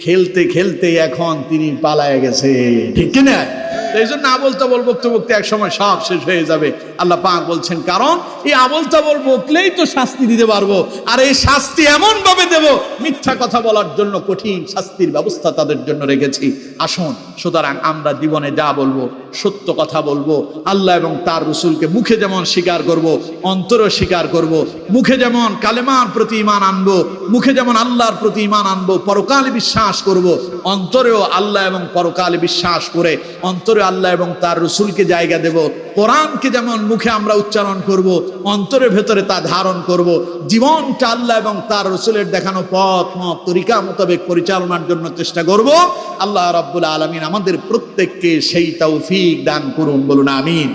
খেলতে খেলতে এখন তিনি পালায় গেছে, ঠিক কিনা? এই জন্য আবল তাবল বকতে বকতে এক সময় সব শেষ হয়ে যাবে। আল্লাহ পাক বলছেন কারণ এই আবল তাবল বকলেই তো শাস্তি দিতে পারবো, আর এই শাস্তি এমন ভাবে দেব, মিথ্যা কথা বলার জন্য কঠিন শাস্তির ব্যবস্থা তাদের জন্য রেখেছি। আসুন, সুতরাং আমরা জীবনে যা বলবো সত্য কথা বলবো। আল্লাহ এবং তার রাসূলকে মুখে যেমন স্বীকার করব, অন্তরে স্বীকার করব। মুখে যেমন কালেমার প্রতি ঈমান আনবো, মুখে যেমন আল্লাহর প্রতি ঈমান আনবো, পরকালে বিশ্বাস করব, অন্তরেও আল্লাহ এবং পরকালে বিশ্বাস করে অন্তরে আল্লাহ এবং তার রাসূলকে জায়গা দেব। কোরআনকে যেমন মুখে আমরা উচ্চারণ করব, অন্তরের ভেতরে তা ধারণ করব। জীবনটা আল্লাহ এবং তার রাসূলের দেখানো পথ মত তরিকা মোতাবেক পরিচালনার জন্য চেষ্টা করব। আল্লাহ রাব্বুল আলামিন আমাদের প্রত্যেককে সেই তৌফিক দান করুন, বলুন আমিন।